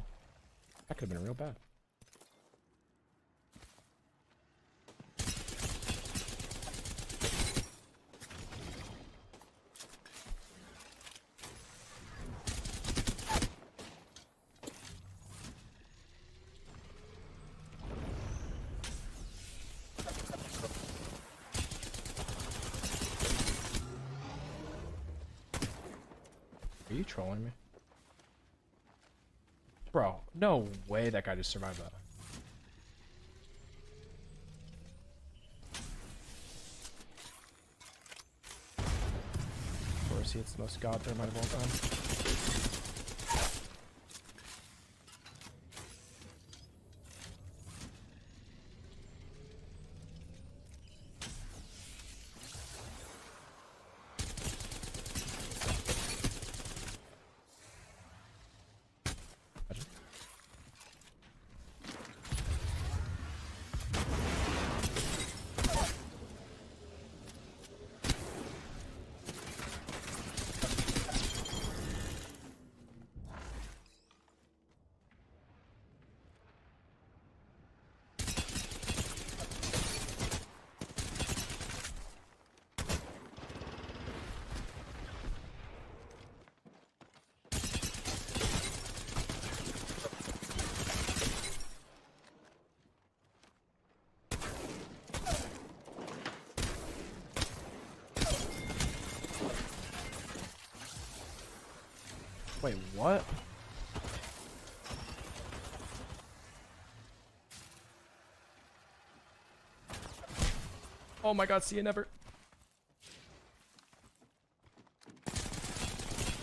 That could have been real bad. Are you trolling me? Bro, no way that guy just survived that. Of course, he hits the most god thermite of all time. Wait, what? Oh my god, see you never.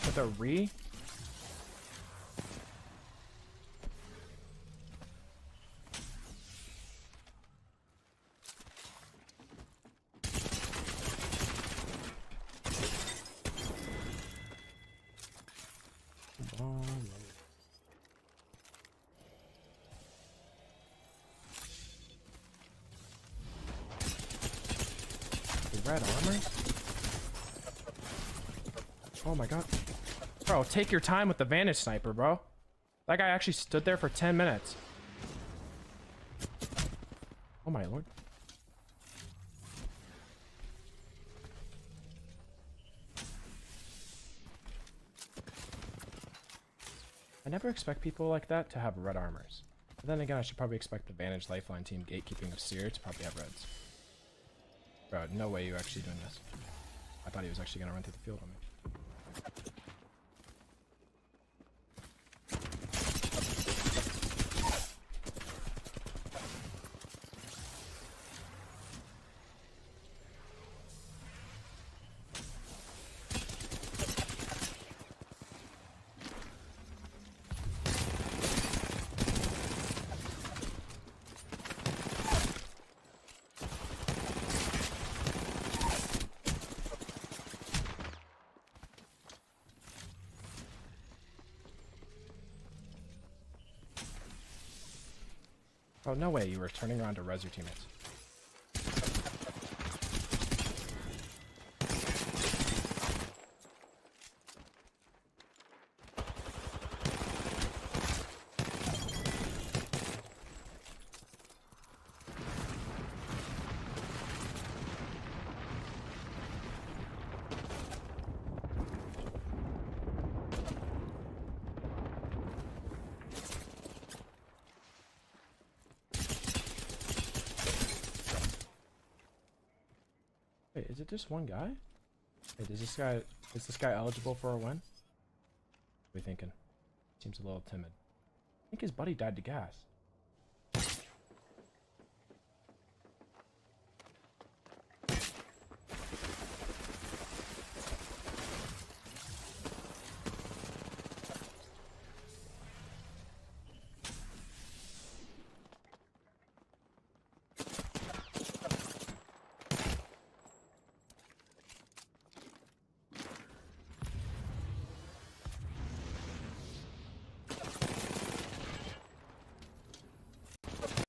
With a re? Red armor? Oh my god. Bro, take your time with the Vantage Sniper, bro. That guy actually stood there for 10 minutes. Oh my lord. I never expect people like that to have red armors. But then again, I should probably expect the Vantage Lifeline team gatekeeping of Seer to probably have reds. Bro, no way you actually doing this. I thought he was actually gonna run through the field on me. Oh, no way you were turning around to res your teammates. Wait, is it just one guy? Wait, is this guy eligible for a win? What are we thinking? Seems a little timid. I think his buddy died to gas.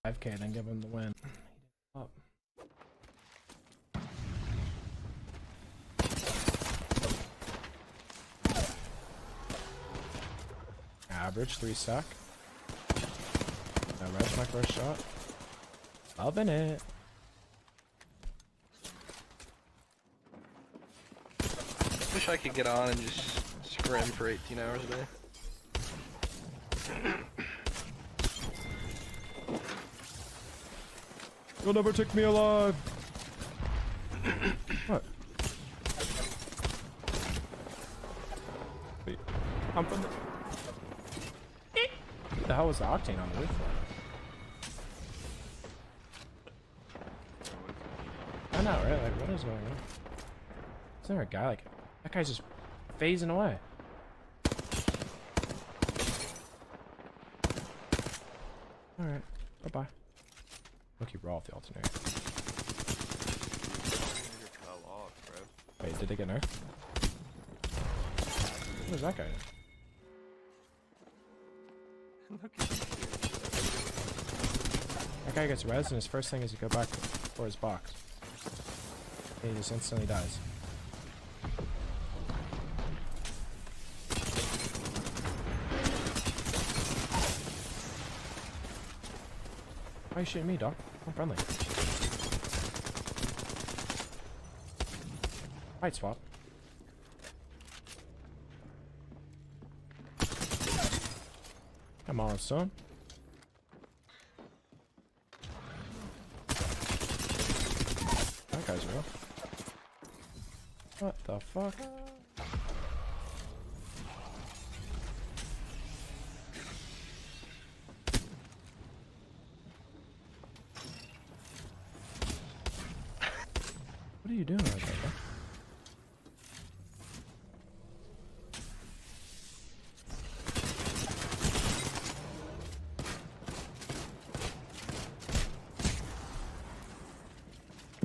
5K, then give him the win. Up. Average 3 sec. I res my first shot. Loving it. Wish I could get on and just scrim for 18 hours a day. You'll never take me alive. What? Wait, I'm from the. What the hell was the octane on the roof for? I know, right? Like, what is going on? Is there a guy like that guy's just phasing away? All right, bye bye. Look, you raw off the alternator. Wait, did they get nerfed? What is that guy? That guy gets res, and his first thing is to go back for his box. He just instantly dies. Why are you shooting me, dog? I'm friendly. Fight swap. Come on, son. That guy's real. What the fuck? What are you doing right there, bro?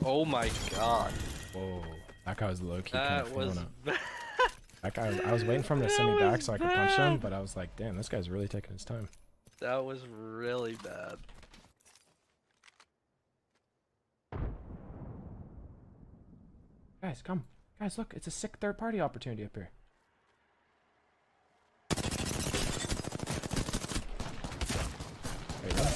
Oh my god. Whoa. That guy was low-key. That was that guy, I was waiting for him to send me back so I could punch him, but I was like, damn, this guy's really taking his time. That was really bad. Guys, come. Guys, look, it's a sick third-party opportunity up here. There you go.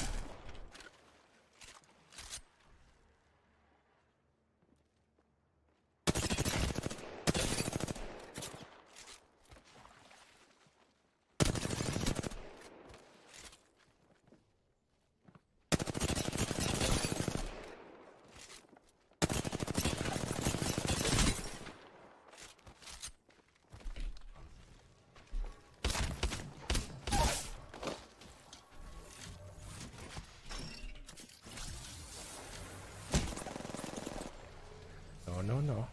No, no.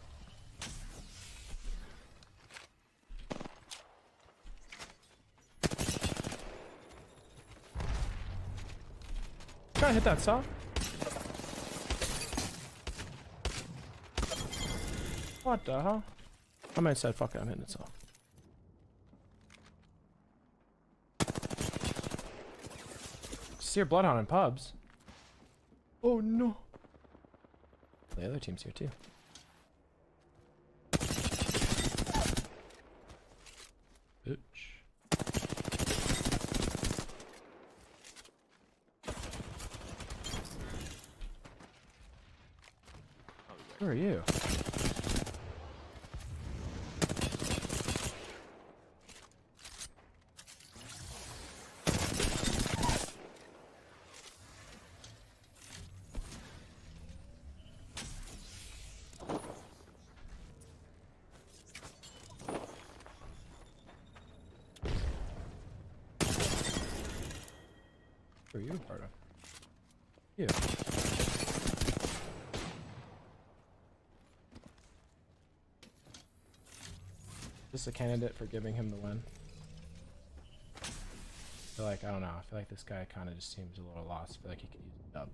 Try to hit that saw. What the hell? I might have said, fuck it, I'm hitting it saw. See your bloodhound in pubs. Oh no. The other team's here too. Bitch. Who are you? Who are you part of? You. Just a candidate for giving him the win. I feel like, I don't know, I feel like this guy kind of just seems a little lost. I feel like he could use a dub.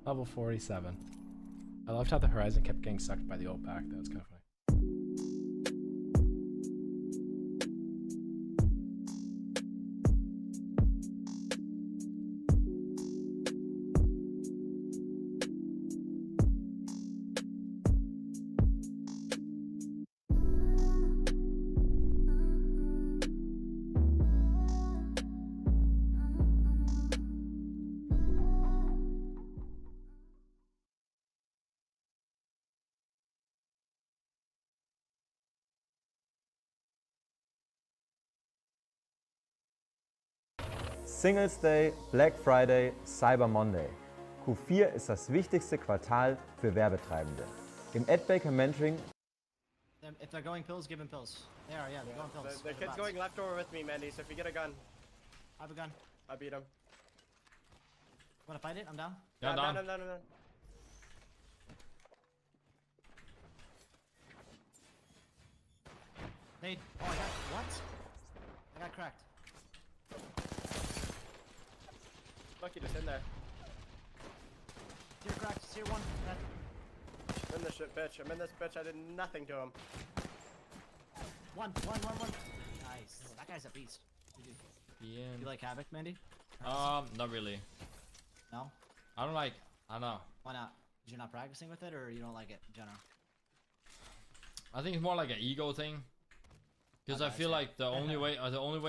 Level 47. I loved how the Horizon kept getting sucked by the ult back. That was kind of funny. Singles Day, Black Friday, Cyber Monday. Q4 ist das wichtigste Quartal für Werbetreibende. Im Adbaker Mentoring. If they're going pills, give them pills. They are, yeah, they're going pills. The kid's going left over with me, Mandy, so if you get a gun. I have a gun. I beat him. Wanna fight it? I'm down. Yeah, down. Nade. Oh, I got, what? I got cracked. Lucky just in there. Tier cracked, tier 1. I'm in this shit, bitch. I'm in this bitch. I did nothing to him. One. Nice. That guy's a beast. Yeah. You like Havoc, Mandy? Not really. No? I don't know. Why not? You're not practicing with it, or you don't like it in general? I think it's more like an ego thing. Because I feel like the only way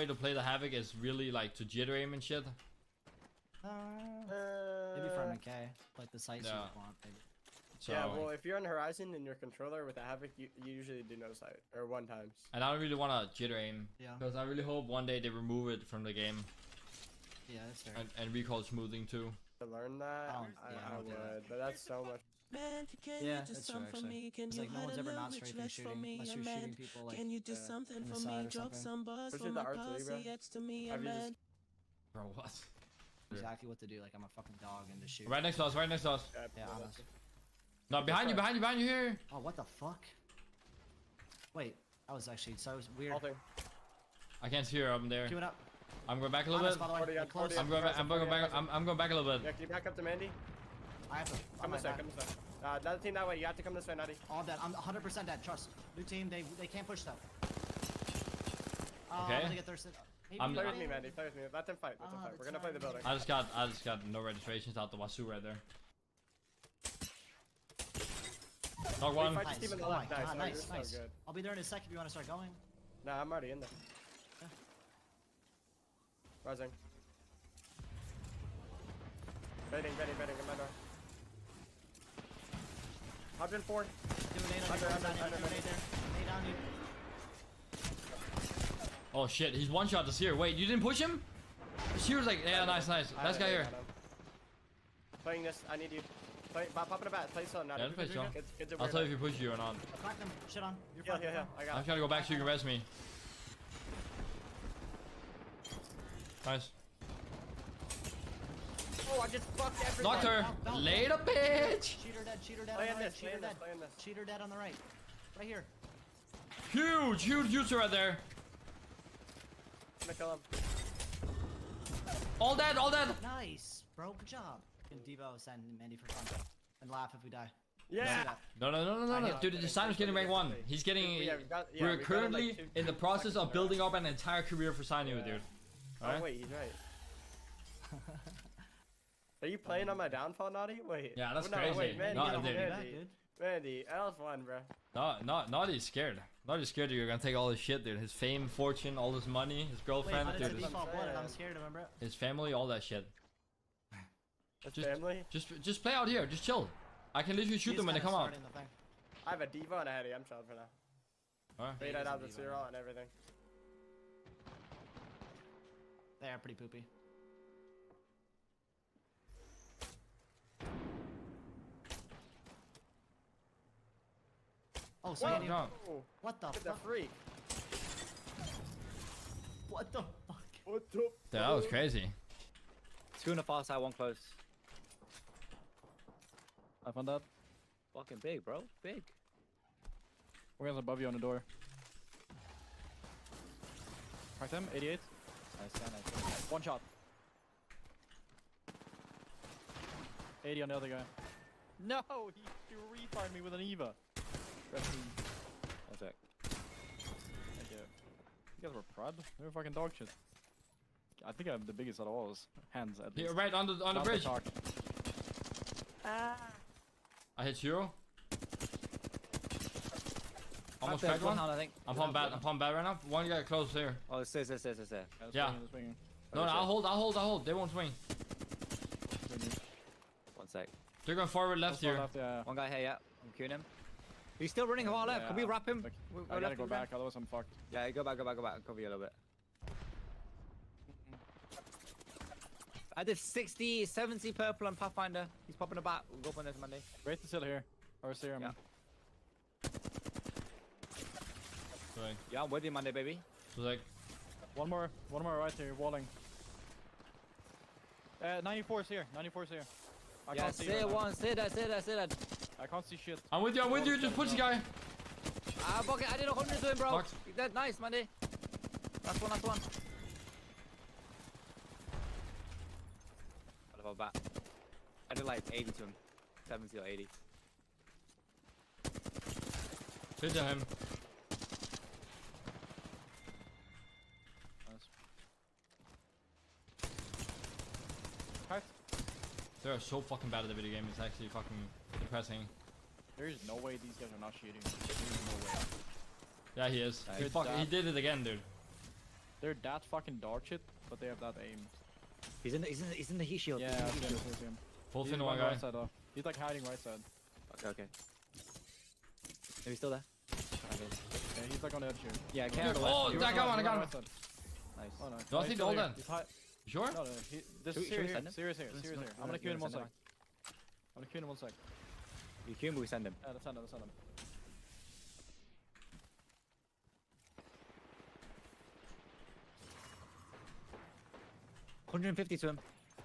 to play the Havoc is really like to jitter aim and shit. Maybe for MK, like the sights you want, maybe. So, yeah, well, if you're on Horizon and your controller with a Havoc, you usually do no sight, or one times. And I don't really want to jitter aim. Yeah. Because I really hope one day they remove it from the game. Yeah, that's fair. And recoil smoothing too. To learn that, I would, but that's so much. Man, can Yeah, you do that's true, something for actually. me? Can It's you like no hide one's a ever little not bit strafing less shooting for me, unless yeah, you're man? shooting people like Can you do something in the for side me? or Drop something. some bars Especially for the my R3, bro. posse next to me, yeah, Have you just- man. Bro, what? Exactly what to do, like I'm a fucking dog and just shoot. Right next to us, right next to us. Yeah, honest. No, behind you here. Oh, what the fuck? Wait, that was actually so weird. I can't see her up in there. Queue it up. I'm going back a little Honest, bit. by the way, you're close. I'm going back a little bit. Yeah, can you back up to Mandy? I have to. Come this way, come this way. Another team that way, you have to come this way, Nutty. All dead. I'm 100% dead. Trust. New team, they can't push stuff. Okay. I'm gonna get thirsted. Play with me, Mandy. Play with me. Let them fight. We're gonna play the building. I just got no registrations out the wazoo right there. Knock one. Fight this team in the Oh left. my Nice, god, nice, nice, so nice. good. I'll be there in a sec if you want to start going. Nah, I'm already in there. Rising. Baiting, I'm under. 104. Do a nade on you. Under. Nade there. Nade on you. Oh shit, he's one shot the seer. Wait, you didn't push him? The seer's like, yeah, nice. Nice guy here. Playing this, I need you. Pop in a bat. Play some. Yeah, play some. Kids are I'll weird. tell you if you push you or not. Crack them. Shit on. You're Yeah, fine. yeah, yeah. I got I'm it. trying to go back so you can res me. Nice. Oh, I just fucked everything. Knocked her. Don't. Later, bitch. Cheater dead. Cheater dead Play on in the right. this. Cheater Play in this. dead. Play in this. Cheater dead on the right. Right here. Huge user right there. I'm gonna kill him. All dead. Nice, bro. Good job. And Devo send Mandy for fun. And laugh if we die. Yeah. No. Dude, the Simon's getting rank 1. He's getting. We're currently in the process of building up an entire career for Sinu, dude. Oh wait, he's right. Are you playing on my downfall, Naughty? Wait. Yeah, that's no, crazy. Wait, Mandy, No, dude. Mandy, that was fun, bro. No, Naughty's scared. Naughty's scared that you're gonna take all his shit, dude. His fame, fortune, all his money, his girlfriend, Wait, dude. default blood and I'm scared of him, bro. His family, all that shit. His family? Just play out here. Just chill. I can literally shoot them when they come out. I have a Diva and a Heady. I'm chilling for now. Alright. Bait out the zero and everything. They are pretty poopy. Oh, so what the fuck? Freak. What the fuck? What the? Dude, that was crazy. 2 on the far side, 1 close. I found that. Fucking big, bro. Big. We're gonna above you on the door. Cracked him. 88. Nice. 1 shot. 80 on the other guy. No, he refired me with an Eva. One sec. Thank you. You guys were prod. They were fucking dog shit. I think I'm the biggest out of all. Hands at least. Here, right on the bridge. I hit zero. Almost cracked one. I think. I'm pulling bad right now. One guy close here. Oh, it's there. Yeah. No, I'll hold. They won't swing. 1 sec. They're going forward left here. One guy here, yeah. I'm queuing him. He's still running far left. Can we wrap him? I gotta go back, otherwise I'm fucked. Yeah, go back. I'll cover you a little bit. I did 60, 70 purple on Pathfinder. He's popping a bat. We'll go up on this Monday. Wraith is still here. Or serum. Yeah. Right. Yeah, I'm with you Monday, baby. So like, one more right here, walling. 94's here. 94's here. I can't see say one. Say that. I can't see shit. I'm with you. Just push the guy. Fuck it. I did 100 to him, bro. Knocked. That nice, Monday. Last one. What about bat? I did like 80 to him. 70 or 80. Hit him. They're so fucking bad at the video game. It's actually fucking depressing. There's no way these guys are not shooting. There's no way. Yeah, he is. He did it again, dude. They're that fucking dart shit, but they have that aim. He's in the heat shield. Yeah, I see him. Full He's fin on one the guy. right side, though. He's like hiding right side. Okay. Maybe still there. Okay. Yeah, he's like on the edge here. Yeah, I can't. Oh, I got one. Nice. Oh, no. No, I think they're all done. Sure? No, this is serious here. Serious here. I'm gonna queue him in 1 sec. You queue him, we send him. Yeah, let's send him. 150 to him.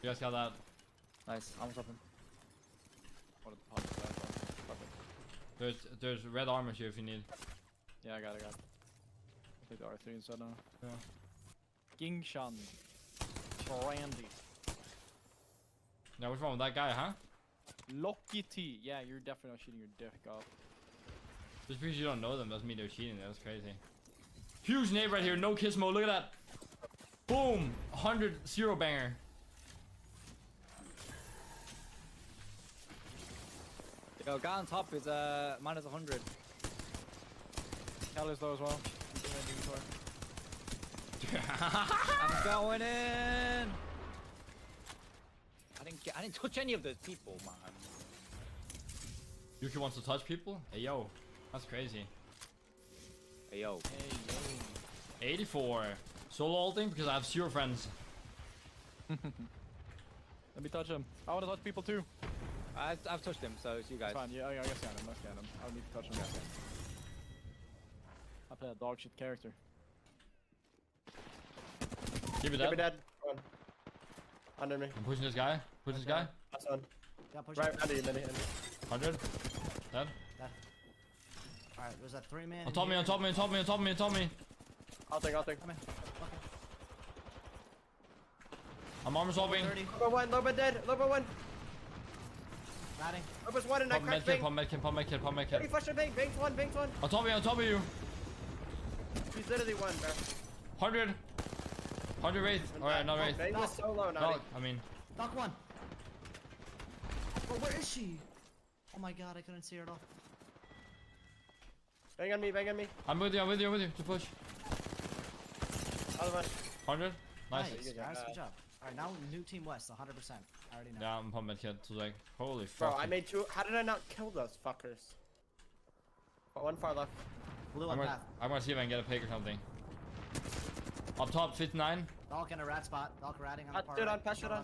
You guys got that. Nice. Almost up him. There's red armor here if you need. Yeah, I got it. I'll take the R3 instead now. Yeah. Gingshan. Brandy. Now what's wrong with that guy, huh? Locky T. Yeah, you're definitely not shooting your dick off. Just because you don't know them doesn't mean they're cheating. That's crazy. Huge nade right here. No kiss mode. Look at that. Boom. 100 zero banger. Yo, guy on top is minus 100. Hell is low as well. I'm going in. I didn't touch any of those people, man. Yuki wants to touch people? Hey yo, that's crazy. Hey yo. 84. Solo ulting because I have 0 friends. Let me touch him. I want to touch people too. I've touched him, so it's you guys. It's fine. Yeah, I guess scan him. Let's scan him. I don't need to touch him. Yet. I play a dog shit character. Keep it Keep it dead. dead. One. Under me. I'm pushing this guy. Push this guy. Last one. Yeah, push Right, him. under you, Mindy. 100. Dead. Alright, there's a 3-man. On top of me, on top of me, on top of me, on top of me, on top of me. I'll take. Come in. Okay. I'm armor swapping. Lobo one, Lobo dead, Lobo one. Ratting. Lobo's one and I Pump cracked medkit, Bing. pump medkit, pump medkit, pump medkit. He flushed Bing, Bing's one. On top of you, on top of you. He's literally one, bro. 100. 100 wraith. Alright, not wraith. Bing was so low, No, Naughty. I mean. Knock one. Bro, where is she? Oh my god, I couldn't see her at all. Bang on me, bang on me. I'm with you, I'm with you, I'm with you. To push. Other one. 100. Nice. Nice, guys, good job. Alright, now new team West, 100%. I already know. Yeah, I'm pump medkit. So like, holy Bro, fuck. I made two. How did I not kill those fuckers? One far left. Blue I'm on gonna, path. I'm gonna see if I can get a pick or something. Up top, 59. Dolk in a rat spot. Dolk ratting on the far Dude, right. on, pass it on.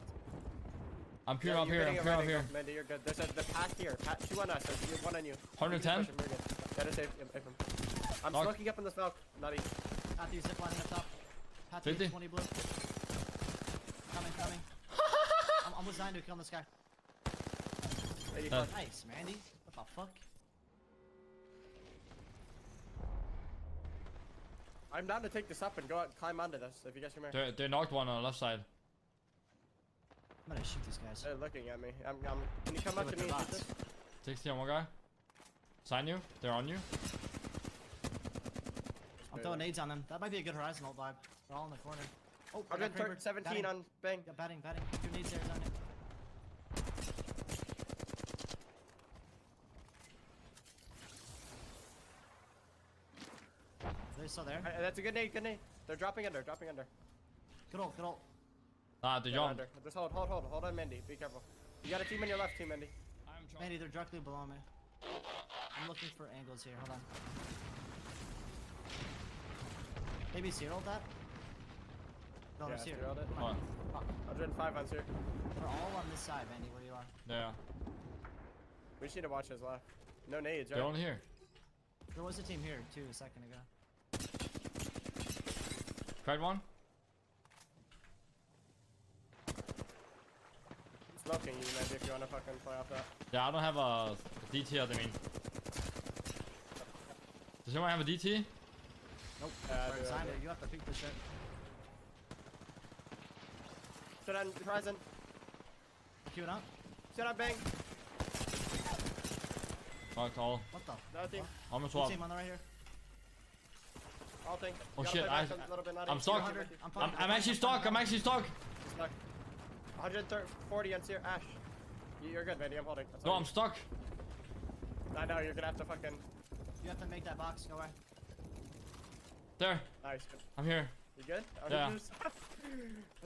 I'm pure Yeah, up you're here, I'm getting pure it, up here. Mandy, you're good. There's the path here. Two on us. There's one on you. 110. You can push him, we're good. Better save him. I'm Knock. smoking up in the smoke. Naughty. Path you zip lining up top. Path 50. 20 blue. Coming. I'm with Zion to kill this guy. 84. Nice, Mandy. What the fuck? I'm down to take this up and go out, climb onto this. If you guys come here. They knocked one on the left side. I'm gonna shoot these guys. They're looking at me. Can you come Yeah, up with to me the and shoot bots. this? 60 on one guy. Sign you. They're on you. I'm throwing nades on them. That might be a good horizon ult vibe. They're all in the corner. Oh, I got Kraber. 17 Batting. on Bang. Yeah, batting. Two nades there, Zion. They're still there. That's a good nade, They're dropping under. Good ult. Ah, they're They're young. under. Just hold on, Mandy. Be careful. You got a team on your left, team Mandy. Mandy, they're directly below me. I'm looking for angles here. Hold on. Maybe zero that? No, Yeah, it's here. zeroed it. Come on. Fuck. 105 on here. They're all on this side, Mandy, where you are. Yeah. We just need to watch his left. No nades, right? They're on here. There was a team here, too, a second ago. Cracked one. Smoking you, Mandy, if you want to fucking play off that. Yeah, I don't have a DT at the mean. Does anyone have a DT? Nope. I Sorry, do. Simon, you have to peek this shit. Sit on horizon. Queuing up. Sit on Bang. Knocked all. What the? Another team. Armor Good swap. team on the right here. All thing. Oh You gotta shit, play back a little bit, Naughty. I'm stuck. 200. I'm actually stuck. I'm actually stuck. Stuck. 140 on Sear. Ash. You're good, Mandy. I'm holding. That's No, all I'm you. stuck. I know, you're gonna have to fucking. You have to make that box go away. There. Nice. Good. I'm here. You good? Yeah. Wait,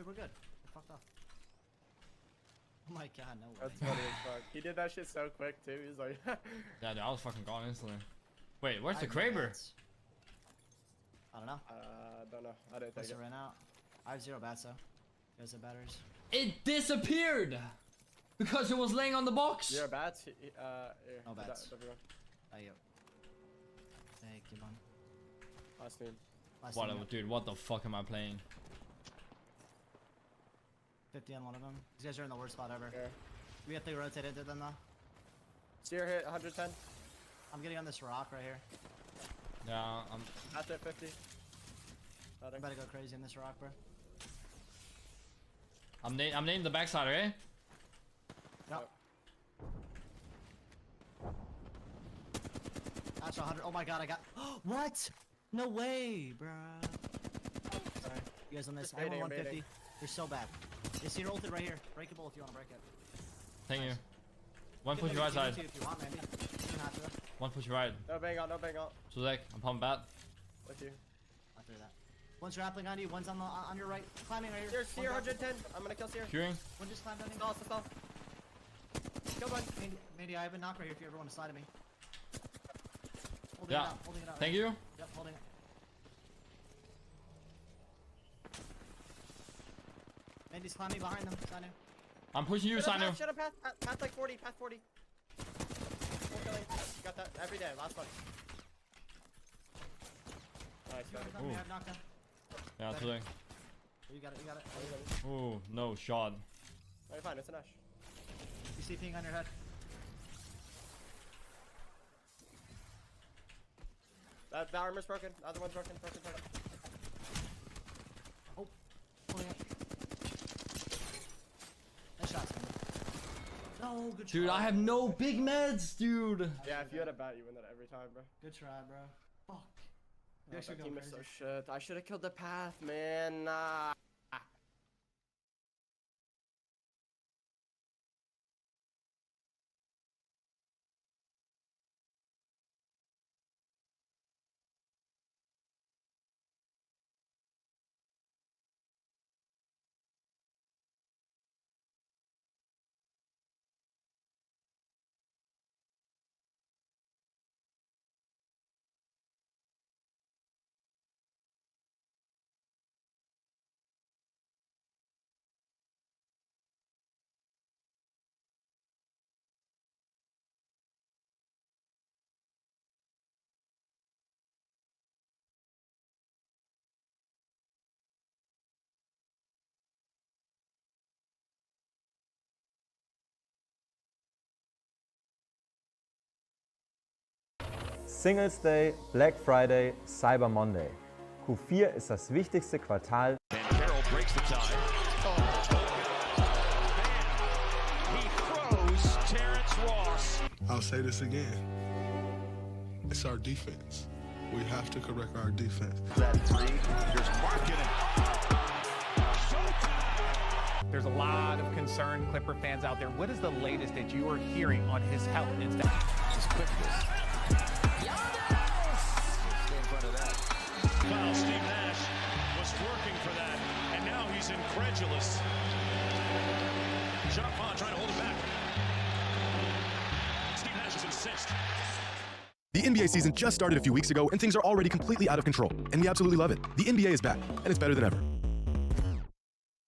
we're good. We're fucked off. Oh my god, no way. That's funny as fuck. He did that shit so quick too. He's like. Yeah, dude, I was fucking gone instantly. Wait, where's the I have Kraber? bats. I don't know. Don't know. I didn't take Plus it. it ran out. I have 0 bats though. You guys have batteries. It disappeared because it was laying on the box. You're a bats. Here, No that- bats. everyone. Thank you, man. Last team. What, dude? What the fuck am I playing? 50 on one of them. These guys are in the worst spot ever. Yeah. We have to rotate into them though. Sear hit 110. I'm getting on this rock right here. Yeah, I'm. That's it 50. I'm about to go crazy in this rock, bro. I'm named the backside, okay? Yep. That's 100. Oh my god, I got. What? No way, bro. Sorry. You guys on this? I baiting, want I'm 150. baiting. You're so bad. You see, ulted right here. Breakable if you want to break it. Thank you. One You can push your right maybe side. two if you want, Mandy. You don't have to. One push your right. No bang out. No bang out. So Zach, I'm pumping bat. With you. I'll throw that. One's grappling on you. One's on the on your right. Climbing right here. Sear 110. I'm gonna kill Sear. Curing. One just climbed on you. Stall. Kill one. Mandy, I have a knock right here if you ever want to slide at me. Holding Yeah. it out. Holding it out. Thank right. you. Yep, holding it. Mandy's climbing behind them. Sanu. I'm pushing you, Sino. Shut up, path like 40, path 40. 4 killing. You got that every day. Last one. Nice, Ooh. Yeah, today. You got it, you got it. Oh, no shot. Alright, fine, it's an Ash. You see ping on your head. That armor's broken. The other one's broken. Oh yeah. Nice shots, man. No, good try. Dude, I have no big meds, dude. Yeah, if you had a bat, you win that every time, bro. Good try, bro. Fuck. Oh, that team is so shit. I should have killed the path, man. Nah. Singles Day, Black Friday, Cyber Monday. Q4 ist das wichtigste Quartal. Carroll breaks the tie. He throws Terrence Ross. I'll say this again. It's our defense. We have to correct our defense. That three. Here's Markkanen. There's a lot of concerned Clipper fans out there. What is the latest that you are hearing on his health? Just quickness. Well, Steve Nash was working for that, and now he's incredulous. Jacques Vaughn trying to hold it back. Steve Nash is incensed. The NBA season just started a few weeks ago, and things are already completely out of control, and we absolutely love it. The NBA is back, and it's better than ever.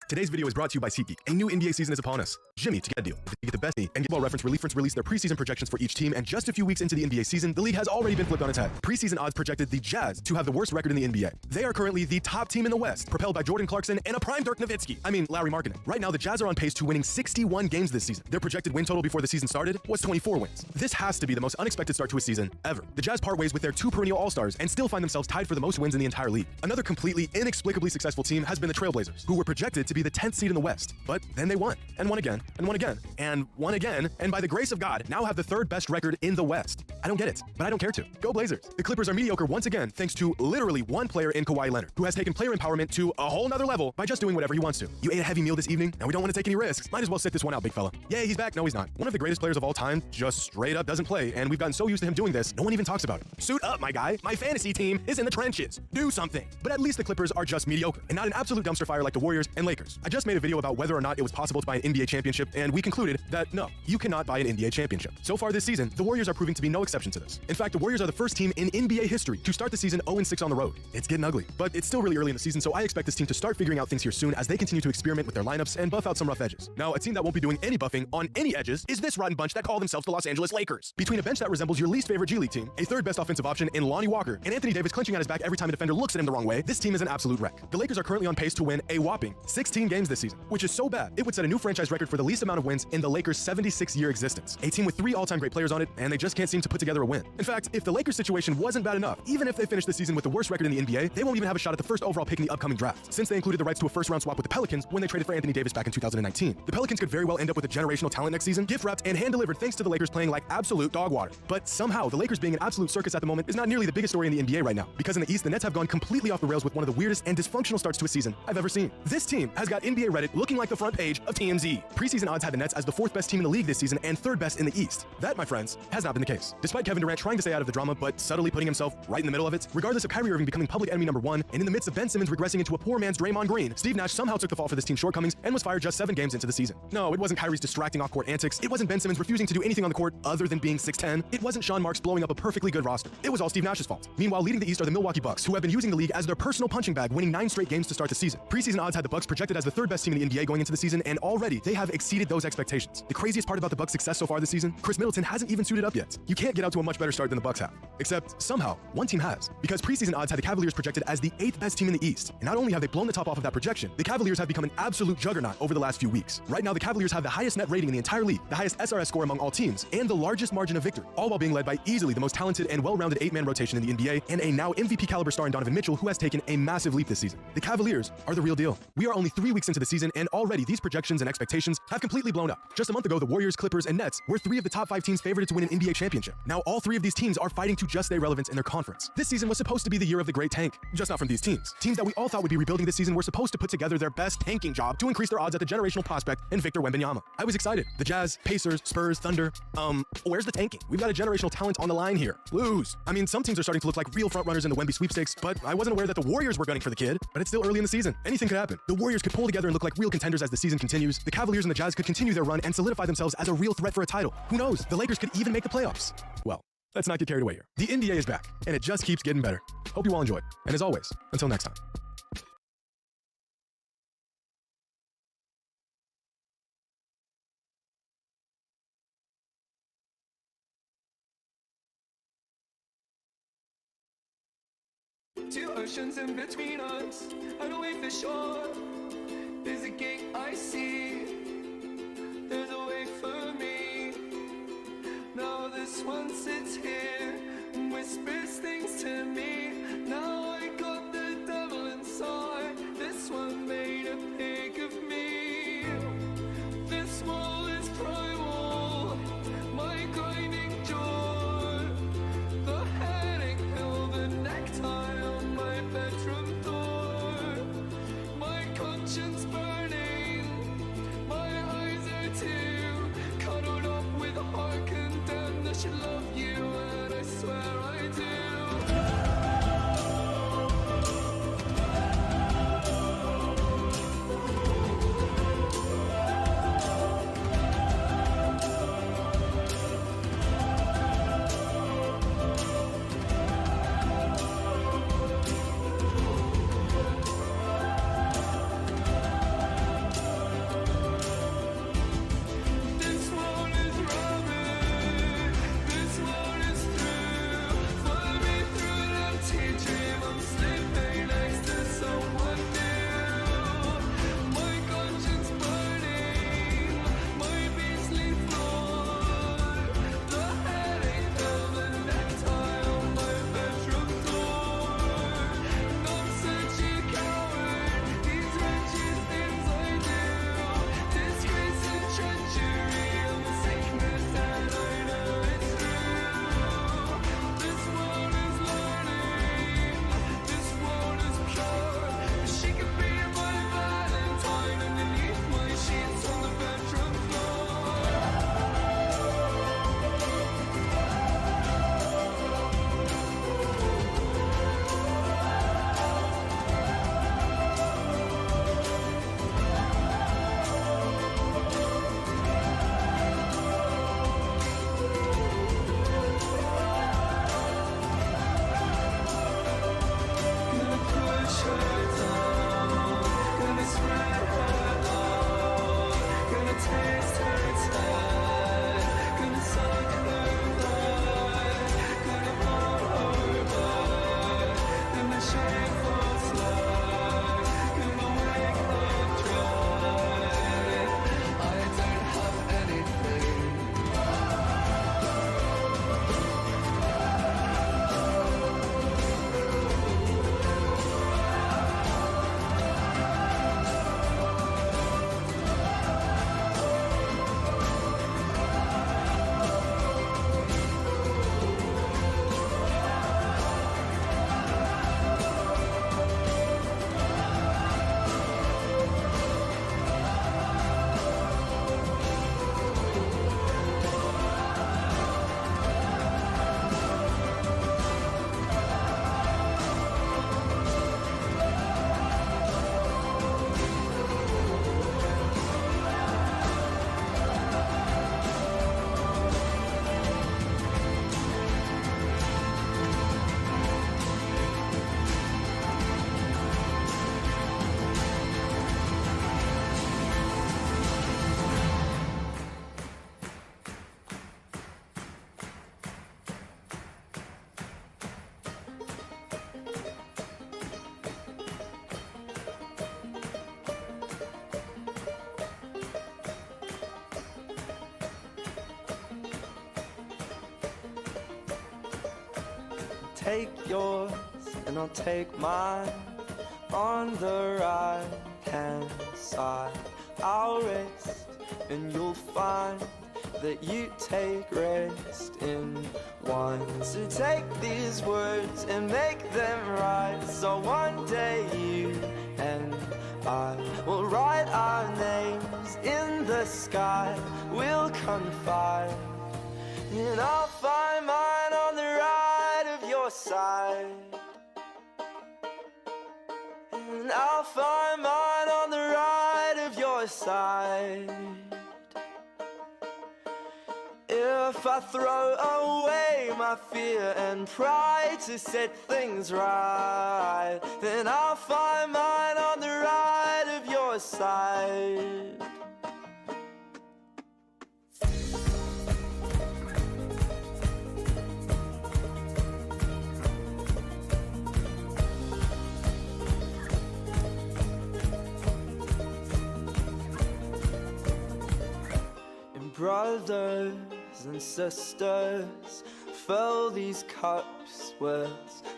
Today's video is brought to you by SeatGeek. A new NBA season is upon us. Jimmy, to get a deal. You get the best and Basketball Reference released their preseason projections for each team, and just a few weeks into the NBA season, the league has already been flipped on its head. Preseason odds projected the Jazz to have the worst record in the NBA. They are currently the top team in the West, propelled by Jordan Clarkson and a prime Dirk Nowitzki. Larry Markkanen. Right now, the Jazz are on pace to winning 61 games this season. Their projected win total before the season started was 24 wins. This has to be the most unexpected start to a season ever. The Jazz part ways with their 2 perennial All-Stars and still find themselves tied for the most wins in the entire league. Another completely inexplicably successful team has been the Trailblazers, who were projected to be the 10th seed in the West. But then they won, and won again, and won again, and won again, and by the grace of God, now have the 3rd best record in the West. I don't get it, but I don't care to. Go Blazers. The Clippers are mediocre once again thanks to literally one player in Kawhi Leonard, who has taken player empowerment to a whole nother level by just doing whatever he wants to. You ate a heavy meal this evening, and we don't want to take any risks. Might as well sit this one out, big fella. Yeah, he's back. No, he's not. One of the greatest players of all time just straight up doesn't play, and we've gotten so used to him doing this, no one even talks about it. Suit up, my guy. My fantasy team is in the trenches. Do something. But at least the Clippers are just mediocre, and not an absolute dumpster fire like the Warriors and Lakers. I just made a video about whether or not it was possible to buy an NBA championship, and we concluded that no, you cannot buy an NBA championship. So far this season, the Warriors are proving to be no exception to this. In fact, the Warriors are the first team in NBA history to start the season 0-6 on the road. It's getting ugly, but it's still really early in the season, so I expect this team to start figuring out things here soon as they continue to experiment with their lineups and buff out some rough edges. Now, a team that won't be doing any buffing on any edges is this rotten bunch that call themselves the Los Angeles Lakers. Between a bench that resembles your least favorite G League team, a 3rd best offensive option in Lonnie Walker, and Anthony Davis clenching on his back every time a defender looks at him the wrong way, this team is an absolute wreck. The Lakers are currently on pace to win a whopping 16 games this season, which is so bad, it would set a new franchise record for the least amount of wins in the Lakers' 76-year existence. A team with 3 all-time great players on it, and they just can't seem to put together a win. In fact, if the Lakers situation wasn't bad enough, even if they finish the season with the worst record in the NBA, they won't even have a shot at the 1st overall pick in the upcoming draft, since they included the rights to a 1st-round swap with the Pelicans when they traded for Anthony Davis back in 2019. The Pelicans could very well end up with a generational talent next season, gift-wrapped and hand-delivered thanks to the Lakers playing like absolute dog water. But somehow, the Lakers being an absolute circus at the moment is not nearly the biggest story in the NBA right now, because in the East, the Nets have gone completely off the rails with one of the weirdest and dysfunctional starts to a season I've ever seen. This team has got NBA Reddit looking like the front page of TMZ. Preseason odds had the Nets as the 4th best team in the league this season and 3rd best in the East. That, my friends, has not been the case. Despite Kevin Durant trying to stay out of the drama, but subtly putting himself right in the middle of it, regardless of Kyrie Irving becoming public enemy number 1, and in the midst of Ben Simmons regressing into a poor man's Draymond Green, Steve Nash somehow took the fall for this team's shortcomings and was fired just 7 games into the season. No, it wasn't Kyrie's distracting off-court antics. It wasn't Ben Simmons refusing to do anything on the court other than being 6'10". It wasn't Sean Marks blowing up a perfectly good roster. It was all Steve Nash's fault. Meanwhile, leading the East are the Milwaukee Bucks, who have been using the league as their personal punching bag, winning 9 straight games to start the season. Preseason odds had the Bucks projected projected as the third best team in the NBA going into the season, and already they have exceeded those expectations. The craziest part about the Bucks' success so far this season, Chris Middleton hasn't even suited up yet. You can't get out to a much better start than the Bucks have. Except, somehow, one team has. Because preseason odds had the Cavaliers projected as the 8th best team in the East. And not only have they blown the top off of that projection, the Cavaliers have become an absolute juggernaut over the last few weeks. Right now, the Cavaliers have the highest net rating in the entire league, the highest SRS score among all teams, and the largest margin of victory, all while being led by easily the most talented and well-rounded 8-man rotation in the NBA, and a now MVP caliber star in Donovan Mitchell, who has taken a massive leap this season. The Cavaliers are the real deal. We are only 3 weeks into the season, and already these projections and expectations have completely blown up. Just a month ago, the Warriors, Clippers, and Nets were 3 of the top 5 teams favored to win an NBA championship. Now all 3 of these teams are fighting to just stay relevant in their conference. This season was supposed to be the year of the great tank. Just not from these teams. Teams that we all thought would be rebuilding this season were supposed to put together their best tanking job to increase their odds at the generational prospect in Victor Wembanyama. I was excited. The Jazz, Pacers, Spurs, Thunder. Where's the tanking? We've got a generational talent on the line here. Lose. I mean, some teams are starting to look like real frontrunners in the Wemby sweepstakes, but I wasn't aware that the Warriors were gunning for the kid. But it's still early in the season. Anything could happen. The Warriors could pull together and look like real contenders as the season continues. The Cavaliers and the Jazz could continue their run and solidify themselves as a real threat for a title. Who knows? The Lakers could even make the playoffs. Well, let's not get carried away here. The NBA is back, and it just keeps getting better. Hope you all enjoyed. And as always, until next time. Two oceans in between us, and away for shore. There's a gate I see, there's a way for me. Now this one sits here and whispers things to me. Now I got the devil inside. This one made a pig of me. This wall is primal, my grinding jaw. The headache pill, the necktie on my bedroom door. My conscience take yours and I'll take mine. On the right hand side, I'll rest and you'll find that you take rest in one. So take these words and make them right, so one day you and I will write our names in the sky. We'll confide, and I'll find mine on the right of your side, and I'll find mine on the right of your side. If I throw away my fear and pride to set things right, then I'll find mine on the right of your side. And brothers and sisters, fill these cups with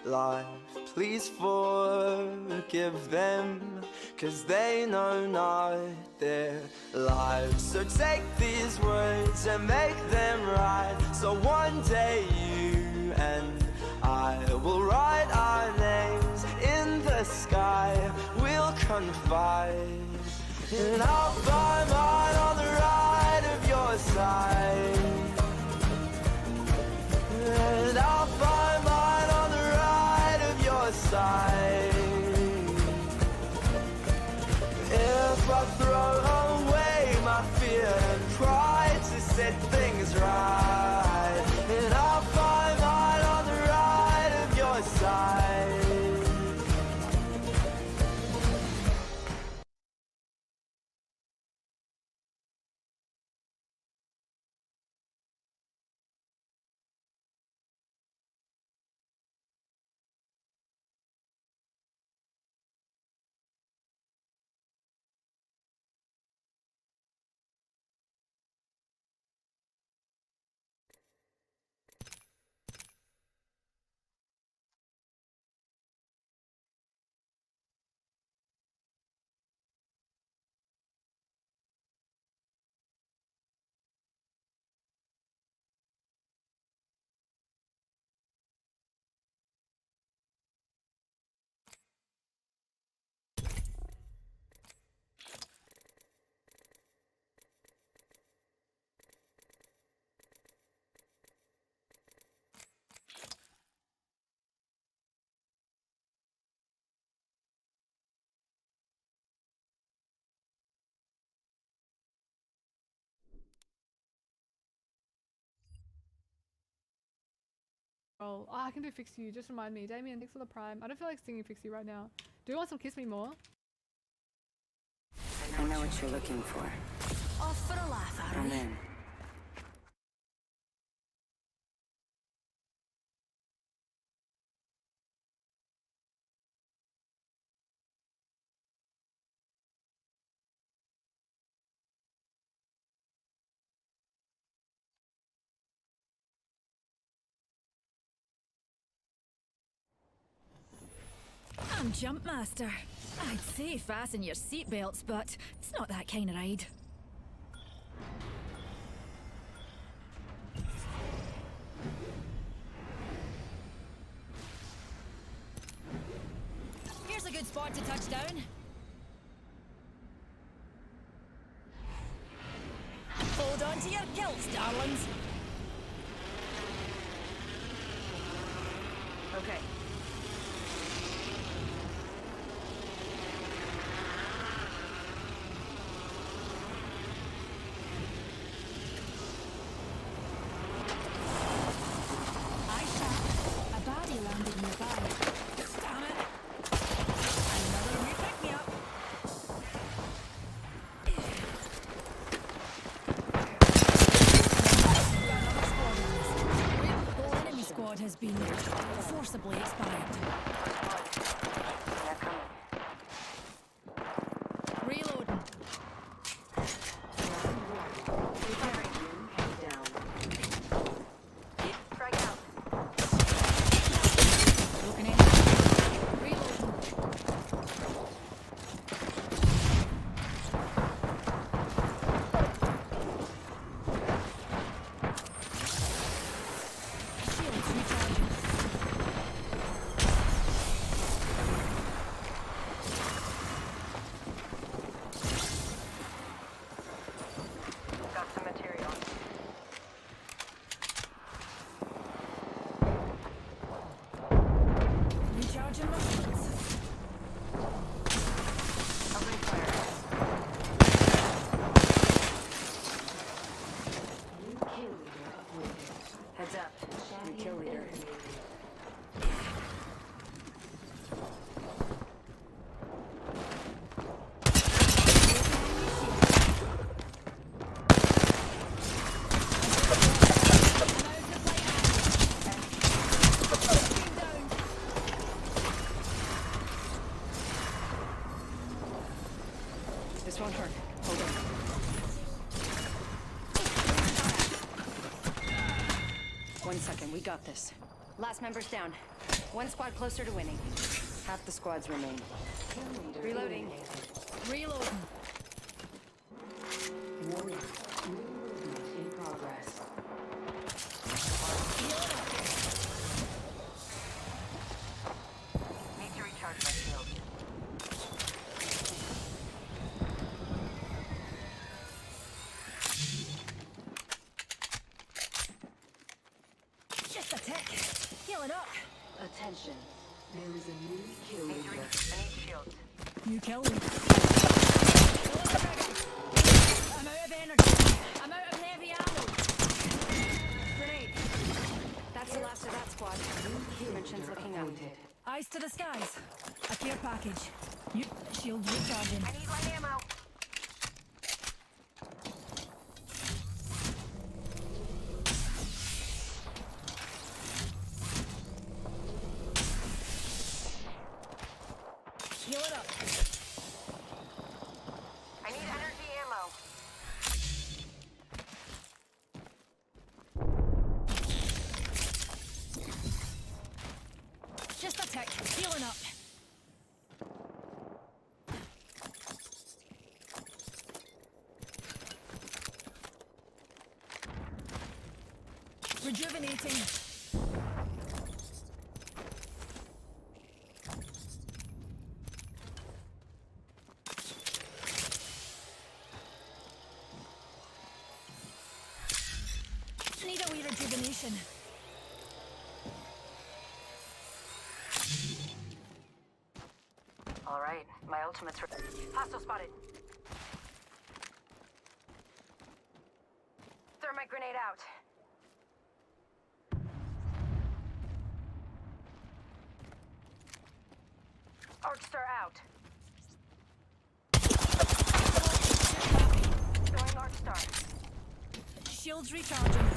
life. Please forgive them, 'cause they know not their lives. So take these words and make them right, so one day you and I will write our names in the sky. We'll confide, and I'll find mine on the right of your side, and I'll find mine on the right of your side. If I throw away my fear and pride to set things right, and I'll find mine on the right of your side. Oh, I can do Fix You. Just remind me. Damien, thanks for the prime. I don't feel like singing Fix You right now. Do you want some Kiss Me More? I know what you're looking for. Off for a laugh, are I'm we? in. I'm Jump Master. I'd say fasten your seatbelts, but it's not that kind of ride. Here's a good spot to touch down. Hold on to your kilts, darlings. Okay. Has been forcibly expired. Reloading. on target. Hold on. One second, we got this. Last member's down. One squad closer to winning. Half the squads remain. Reloading. Reloading. Warning. Movement in progress. Need to recharge my shield. Just a tick. Heal it up. Attention. There is a new kill leader. I need shield. New kill lead. I'm out of energy. I'm out of heavy ammo. Grenade. That's the last of that squad. Mentions looking up. Eyes to the skies. A care package. You shield recharging. I need light ammo. Heal it up. I need energy ammo. Just a tick. Healing up. Rejuvenating. Need a wee rejuvenation. All right, my ultimate's hostile spotted. Thermite grenade out. Arcstar out. Throwing Arcstar. Shields recharging.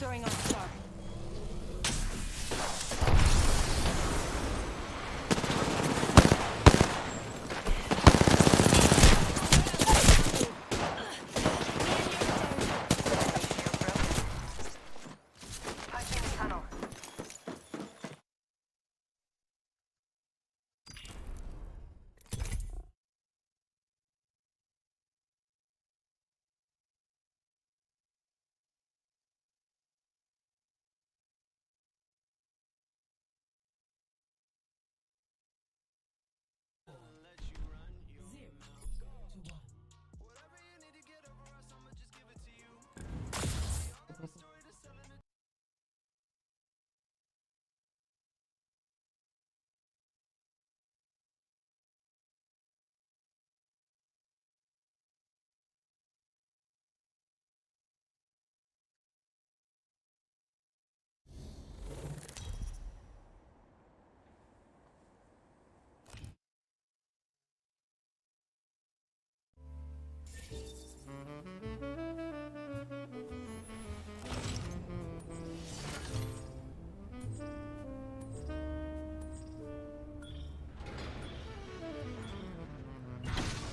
Throwing Arcstar. Punching the tunnel.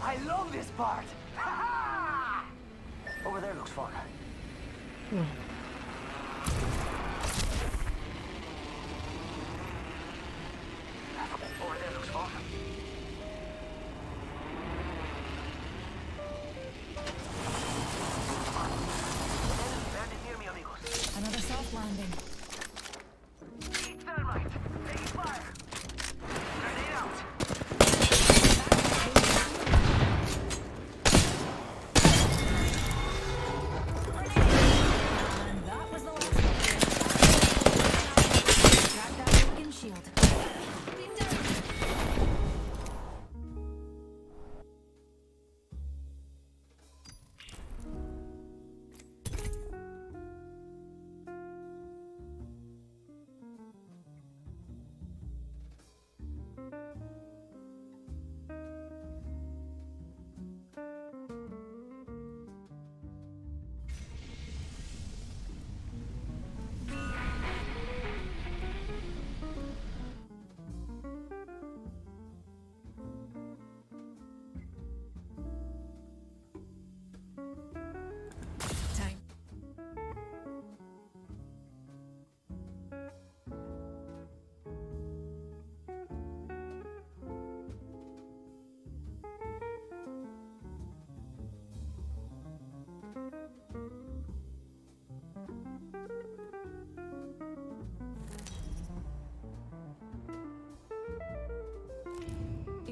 I love this part! Ha-ha! Over there looks fun. Over there looks fun. Another soft landing. Thermite! Taking fire! Grenade out! And that was the last one.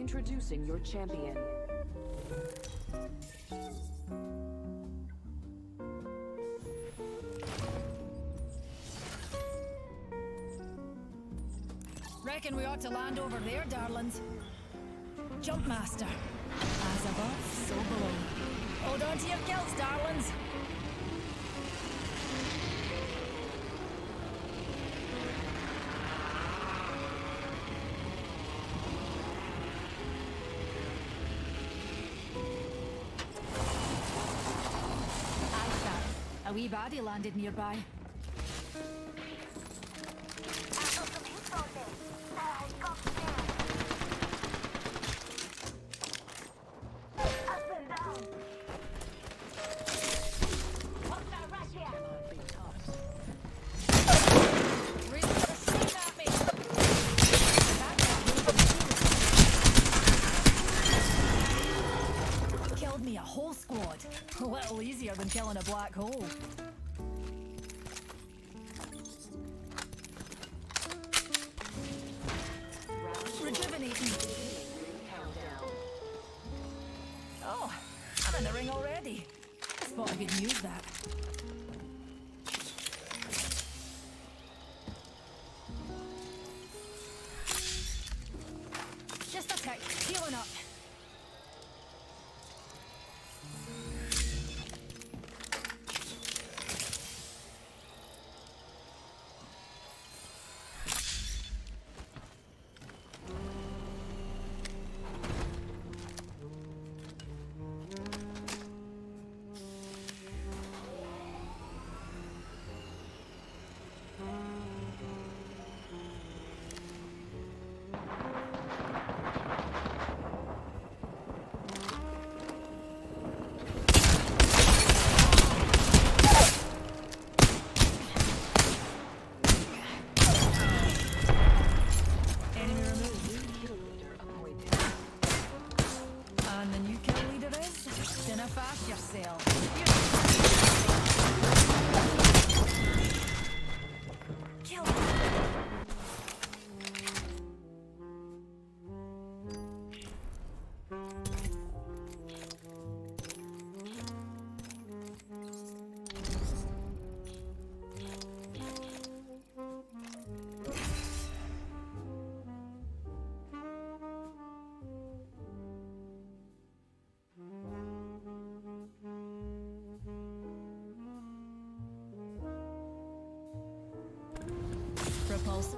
Introducing your champion. Reckon we ought to land over there, darlings. Jump master. As above, so below. Hold on to your kilts, darlings. A wee baddie landed nearby. Killed me a whole squad. A little easier than killing a black hole. Rejuvenating. Oh, I'm in the ring already. I thought I could use that. Just a tick, healing up. And the new kill leader is? Dinner fast yourself. Kill. Repulse.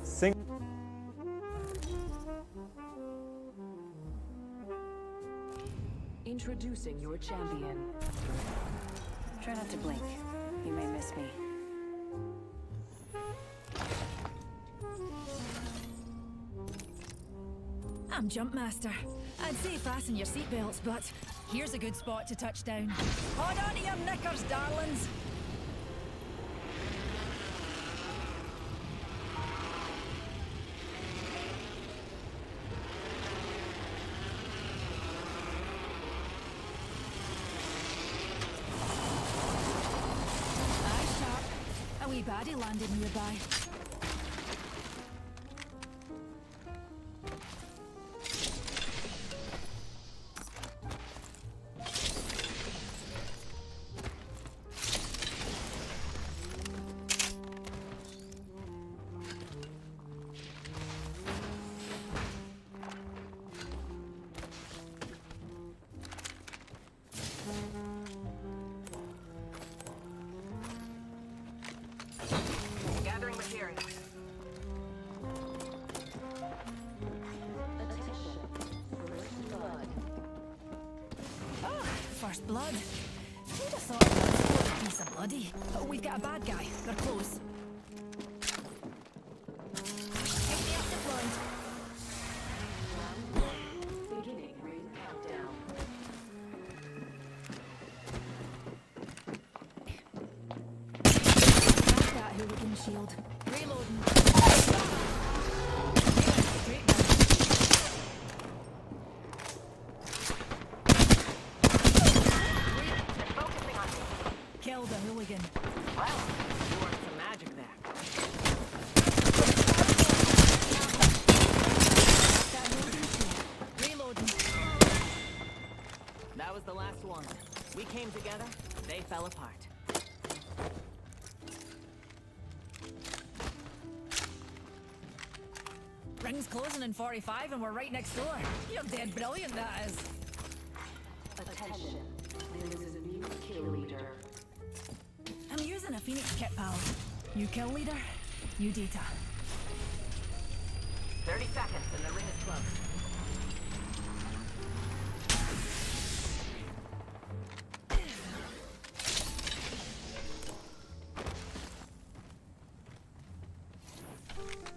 Sing. Introducing your champion. Try not to blink. You may miss me. I'm Jump Master. I'd say fasten your seatbelts, but here's a good spot to touch down. Hold on to your knickers, darlings. Eyes sharp. A wee baddie landed nearby. Gathering materials. Oh, first blood. Who'd have thought blood would be so bloody? Oh, we've got a bad guy. They're close. Pick me up deployed. Beginning ring countdown. That hooligan shield. Reloading. came together, they fell apart. Ring's closing in 45 and we're right next door. You're dead brilliant, that is. Attention, there is a new kill leader. I'm using a Phoenix kit, pal. You kill leader, you data. 30 seconds and the ring is close.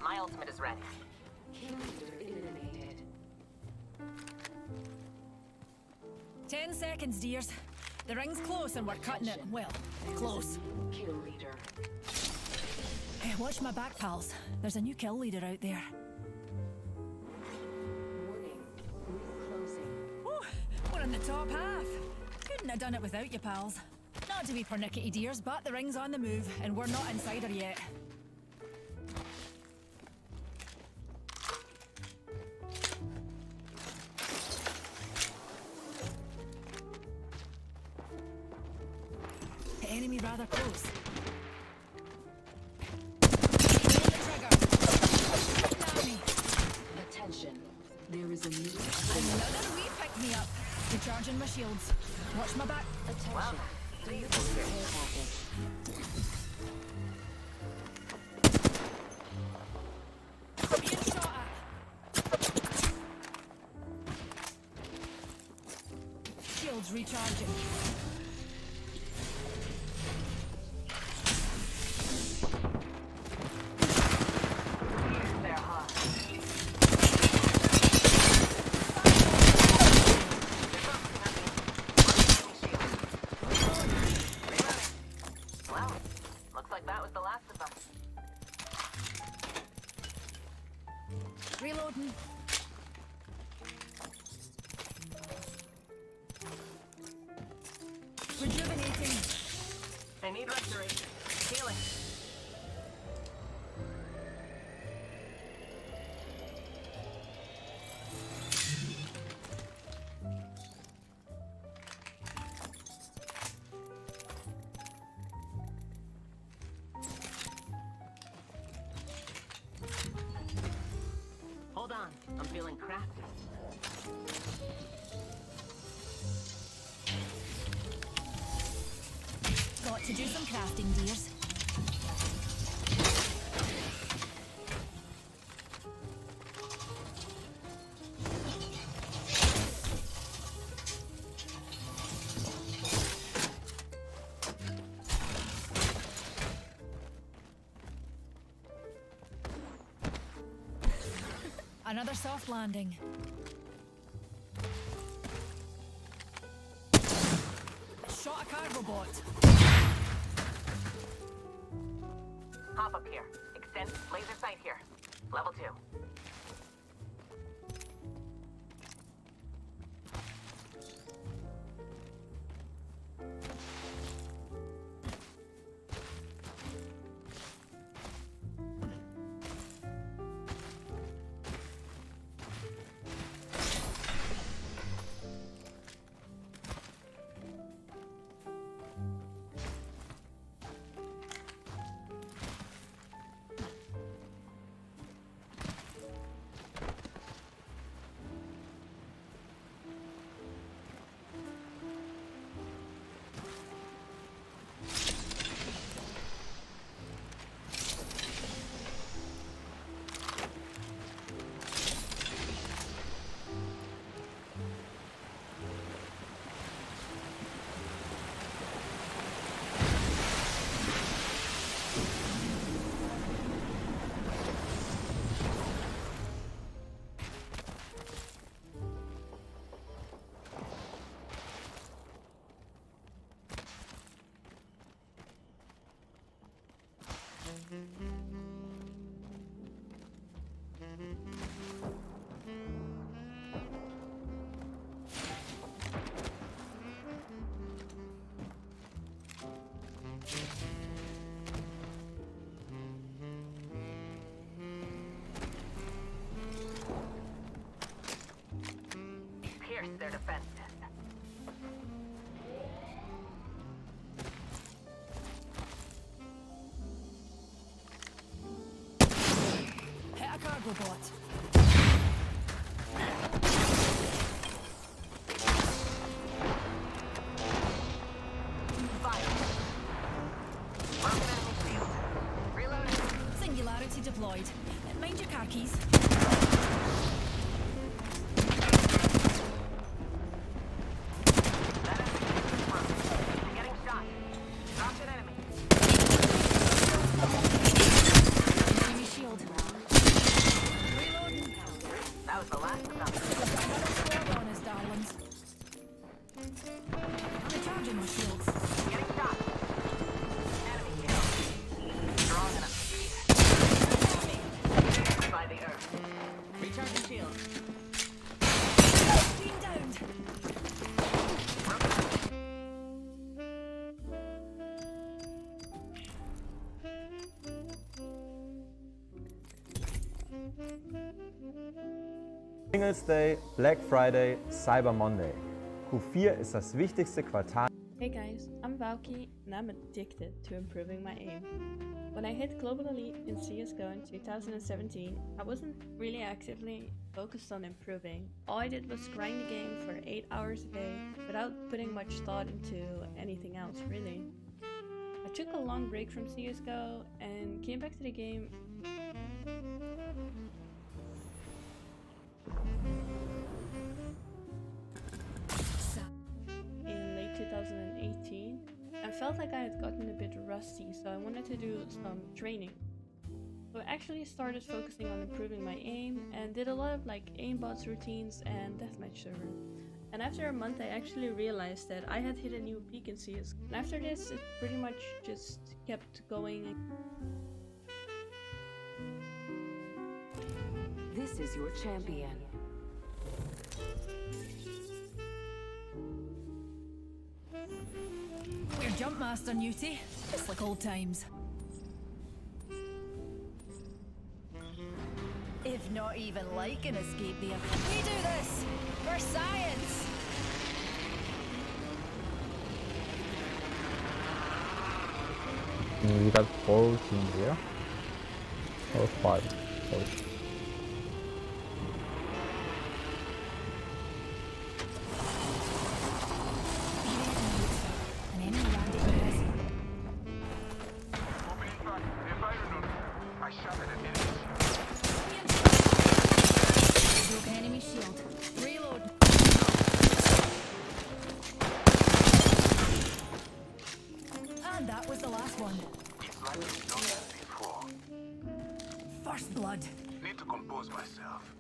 My ultimate is ready. Kill leader eliminated. 10 seconds, dears. The ring's close and we're cutting it. Well, close. Kill leader. Watch my back, pals. There's a new kill leader out there. Warning. Ring closing. Whew, we're in the top half. Couldn't have done it without you, pals. Not to be pernickety, dears, but the ring's on the move, and we're not insider yet. Enemy rather close. Attention, there is a new Another wee pick me up. Recharging my shields. Watch my back. attention. Deliver care package. Being shot at. Shields recharging. They're hot. Well, looks like that was the last of them. Reloading. Rejuvenating. I need restoration. Healing. Hold on, I'm feeling crafty. Got to do some crafting, dears. Another soft landing. Shot a cargo bot. Hop up here. Extend laser sight here. Level 2. was the last of them. Squad on us, darlings. I'm recharging my shields. Getting shot. Enemy kill. Strong enough to beat. Enemy. By the earth. Recharging shield. Being downed. Singles Day, Black Friday, Cyber Monday. Q4 ist das wichtigste Quartal. Hey guys, I'm Valky and I'm addicted to improving my aim. When I hit Global Elite in CSGO in 2017, I wasn't really actively focused on improving. All I did was grind the game for 8 hours a day without putting much thought into anything else really. I took a long break from CSGO and came back to the game in late 2018. I felt like I had gotten a bit rusty, so I wanted to do some training. So I actually started focusing on improving my aim and did a lot of like aimbots routines and deathmatch server. And after a month I actually realized that I had hit a new peak in CS. And after this it pretty much just kept going. This is your champion. We're jump master, Newty. Just like old times. If not even like an escape there. We do this for science. We got 4 teams here. Or 5. Sorry. Enemy shield. Reload. And that was the last one. It's like we've done this before. First blood. Need to compose myself.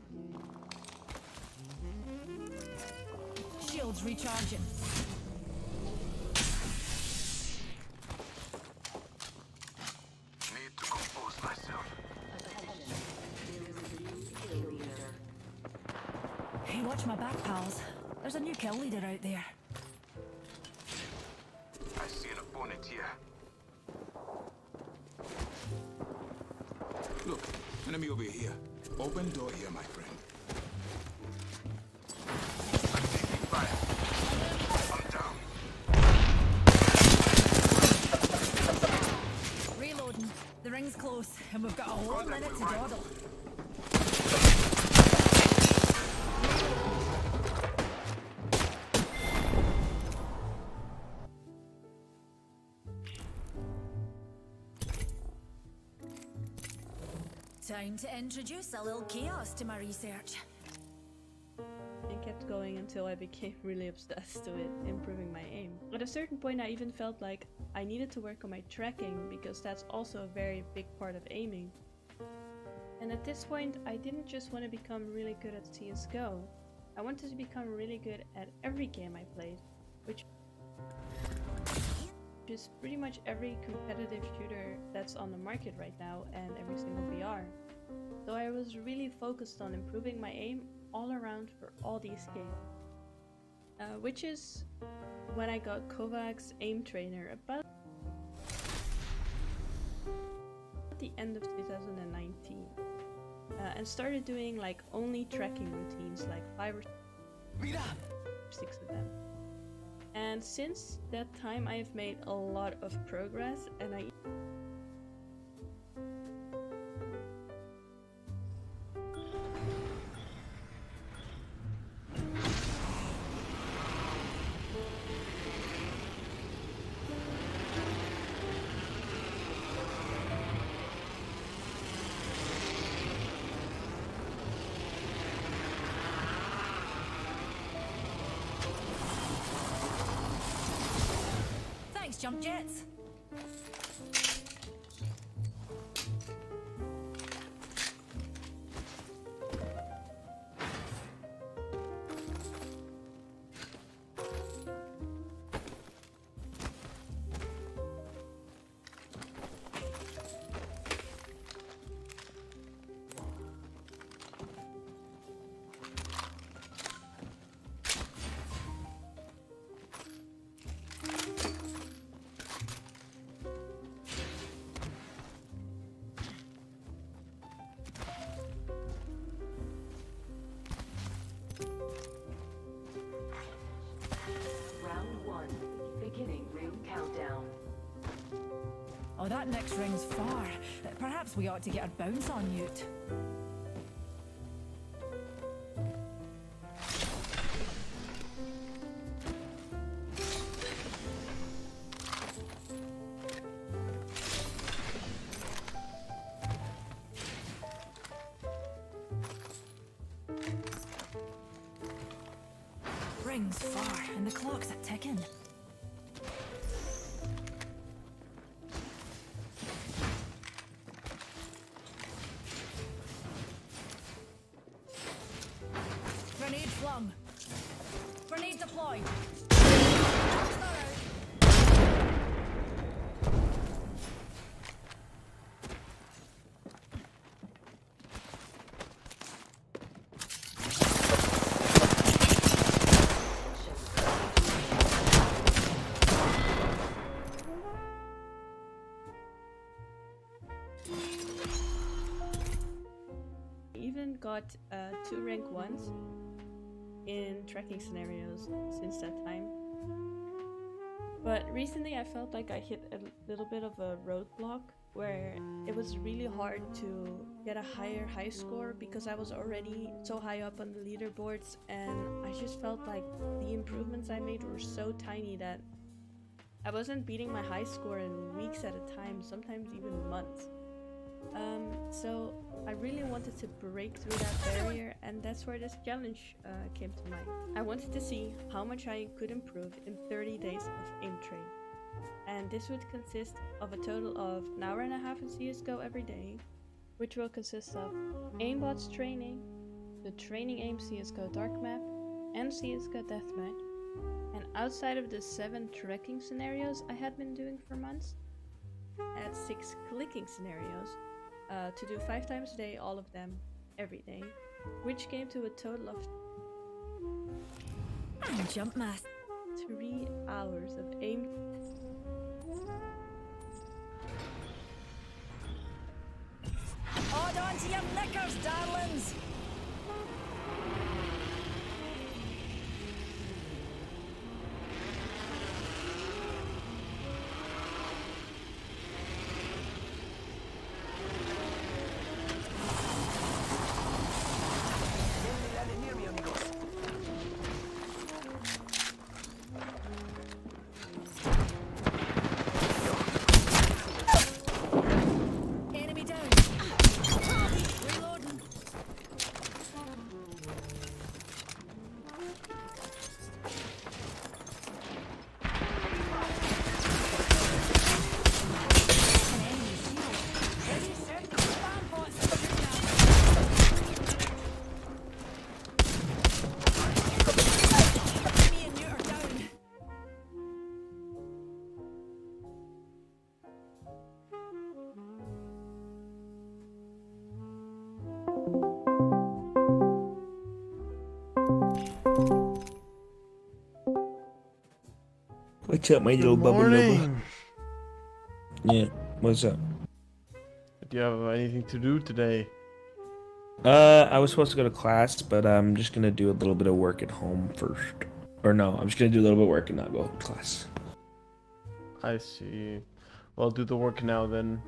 Shields recharging. Need to compose myself. Hey, watch my back, pals. There's a new kill leader out there. I see an opponent here. Look, enemy over here. Open door here, my friend. I'm taking fire. I'm down. Reloading. The ring's close, and we've got a whole minute to dawdle. Time to introduce a little chaos to my research. And kept going until I became really obsessed with improving my aim. At a certain point I even felt like I needed to work on my tracking because that's also a very big part of aiming. And at this point I didn't just want to become really good at CSGO, I wanted to become really good at every game I played, which is pretty much every competitive shooter that's on the market right now and every single VR. So I was really focused on improving my aim all around for all these games. Which is when I got Kovac's aim trainer about the end of 2019. And started doing like only tracking routines, like 5 or 6 of them. And since that time I have made a lot of progress, and I jump jets. Oh, that next ring's far. Perhaps we ought to get a bounce on Ute. Ring's far, and the clock's a ticking. Grenade flung. Grenade deployed. Even got 2 rank 1s in tracking scenarios since that time. But recently I felt like I hit a little bit of a roadblock where it was really hard to get a higher high score because I was already so high up on the leaderboards, and I just felt like the improvements I made were so tiny that I wasn't beating my high score in weeks at a time, sometimes even months. So I really wanted to break through that barrier, and that's where this challenge came to mind. I wanted to see how much I could improve in 30 days of aim training. And this would consist of a total of an hour and a half in CSGO every day, which will consist of aimbots training, the training aim CSGO dark map, and CSGO deathmatch. And outside of the 7 tracking scenarios I had been doing for months, I had 6 clicking scenarios to do 5 times a day, all of them every day, which came to a total of Jump mask. 3 hours of aim. Hold on to your knickers, darlings! Enemy down. Reloading. What's up, my little bubble lover? Yeah, what's up? Do you have anything to do today? I was supposed to go to class, but I'm just gonna do a little bit of work at home first. Or no, I'm just gonna do a little bit of work and not go to class. I see. Well, do the work now then.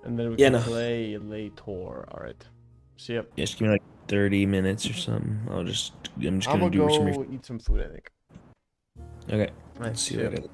And then we can play later. Alright. See ya. Yeah, just give me like 30 minutes or something. I'm just gonna do go some. eat some food, I think. Okay. Right, Let's see see what ya. I got.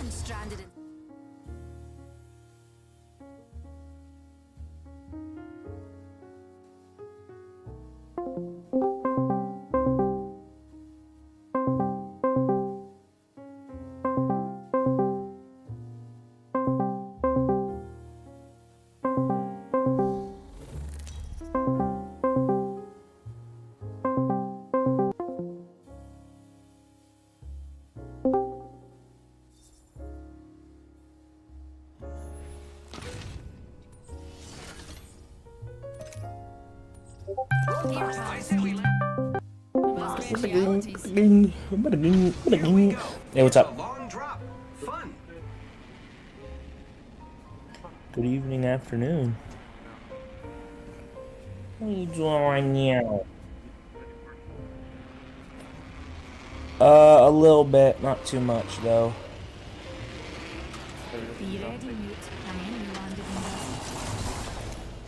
I'm stranded in. Hey, what's up? Good evening, afternoon. What are you doing right now? A little bit, not too much though. Be ready, mute. An enemy landed in there.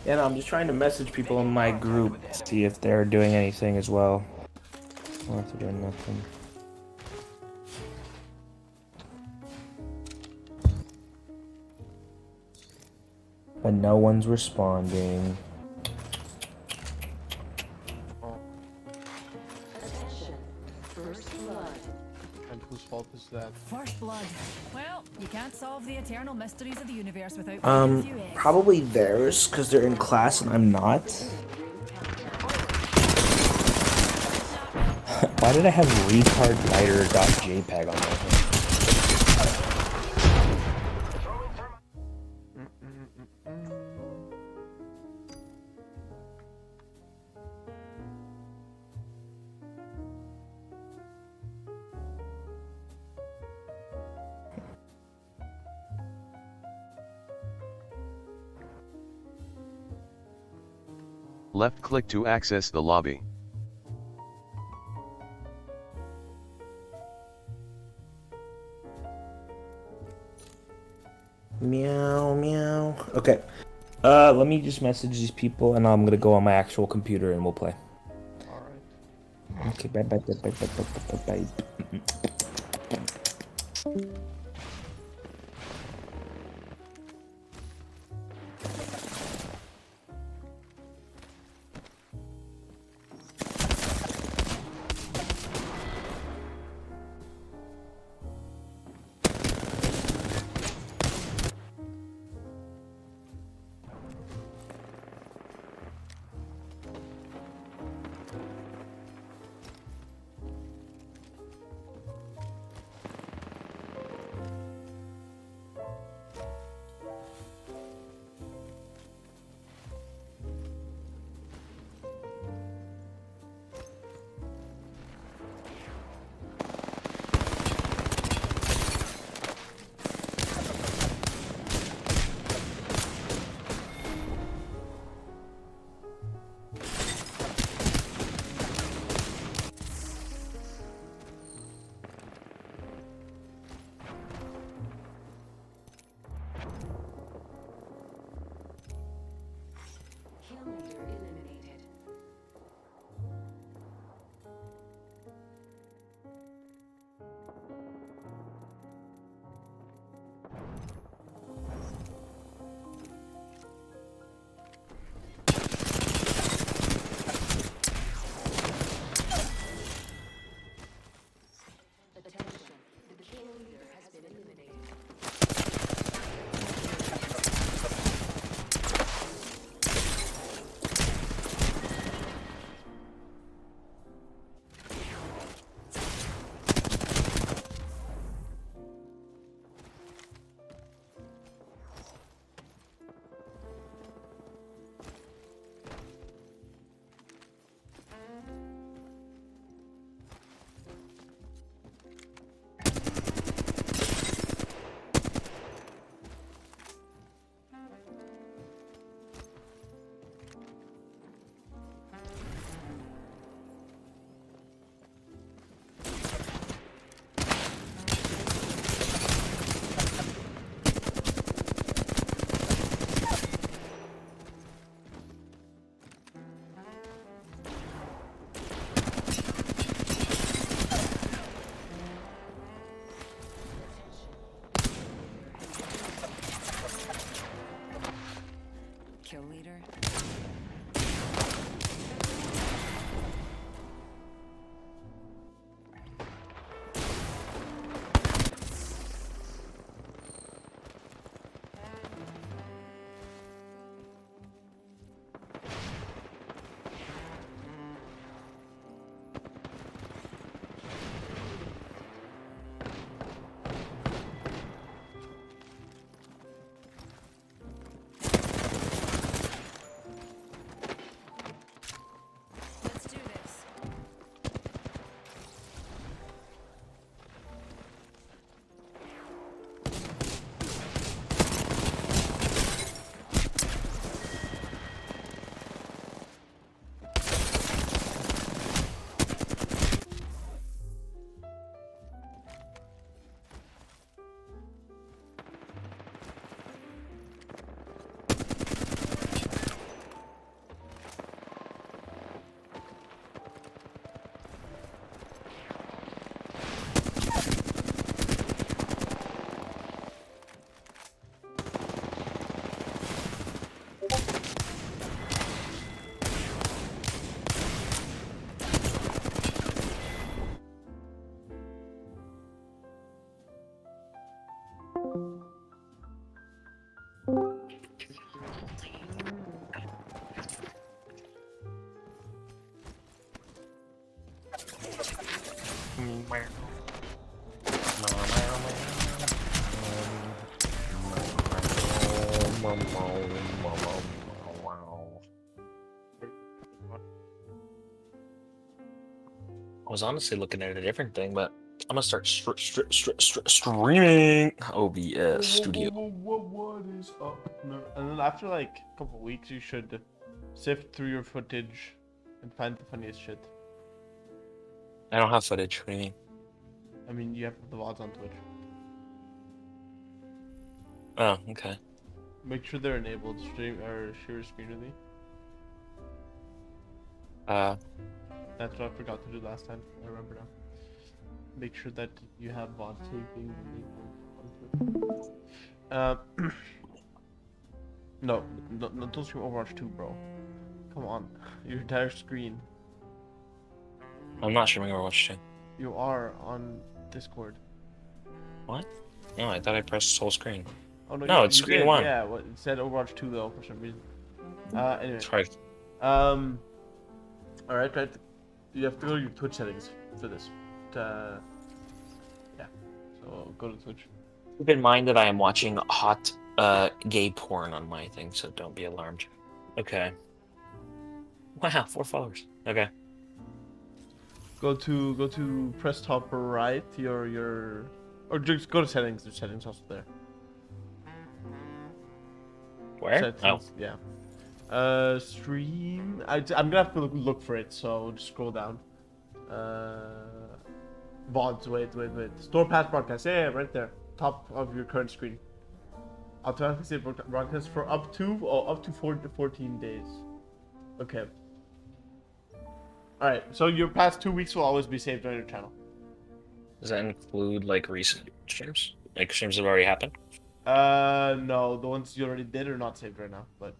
Yeah, no, I'm just trying to message people in my group, see if they're doing anything as well. Or if they're doing nothing. But no one's responding. And whose fault is that? First blood. Well, you can't solve the eternal mysteries of the universe without breaking a few eggs. Probably theirs, because they're in class and I'm not. Why did I have retardlighter.jpg on my phone? Left click to access the lobby. Meow, meow. Okay. Let me just message these people and I'm gonna go on my actual computer and we'll play. Alright. Okay, bye bye bye bye bye bye bye bye. I was honestly looking at a different thing, but I'm gonna start streaming OBS Studio. What is up? No, and then after like a couple of weeks, you should sift through your footage and find the funniest shit. I don't have footage. What do you mean? I mean, you have the VODs on Twitch. Oh, okay. Make sure they're enabled. Stream or share your screen with me. That's what I forgot to do last time. I remember now. Make sure that you have VOD taping on Twitch. No, don't stream Overwatch 2, bro. Come on, your entire screen. I'm not streaming Overwatch 2. You are on Discord. What? No, I thought I pressed whole screen. Oh no, no, it's you screen did, 1. Yeah, well, it said Overwatch 2 though for some reason. Anyway. That's right. Alright, right. You have to go to your Twitch settings for this. Yeah. So go to Twitch. Keep in mind that I am watching hot gay porn on my thing, so don't be alarmed. Okay. Wow, 4 followers. Okay. Go to press top right or just go to settings. There's settings also there. Where? Settings, yeah. Stream. I'm gonna have to look for it. So just scroll down. VODs. Wait. Store past broadcast. Yeah, right there. Top of your current screen. Automatically save broadcast for up to 14 days. Okay. Alright, so your past 2 weeks will always be saved on your channel. Does that include like recent streams? Like streams that have already happened? No, the ones you already did are not saved right now, but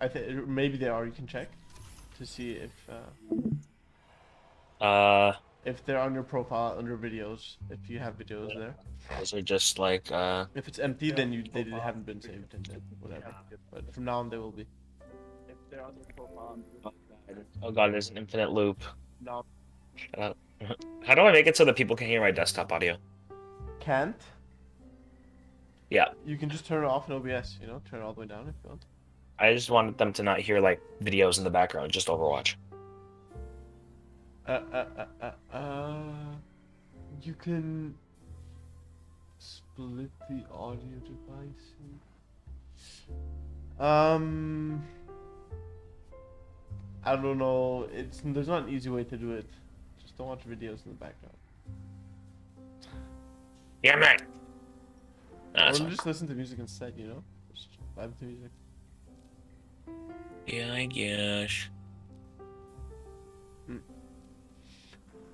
I think maybe they are. You can check to see if they're on your profile under videos, if you have videos there. Those are just like if it's empty, then they haven't been saved and then whatever. But from now on, they will be. If they're on their profile. Oh god, there's an infinite loop. No. Shut up. How do I make it so that people can hear my desktop audio? Can't? Yeah. You can just turn it off in OBS, turn it all the way down if you want. I just wanted them to not hear like videos in the background, just Overwatch. You can split the audio devices. I don't know. There's not an easy way to do it. Just don't watch videos in the background. Yeah, man. Or just listen to music instead, Just vibe to music. Yeah, I guess.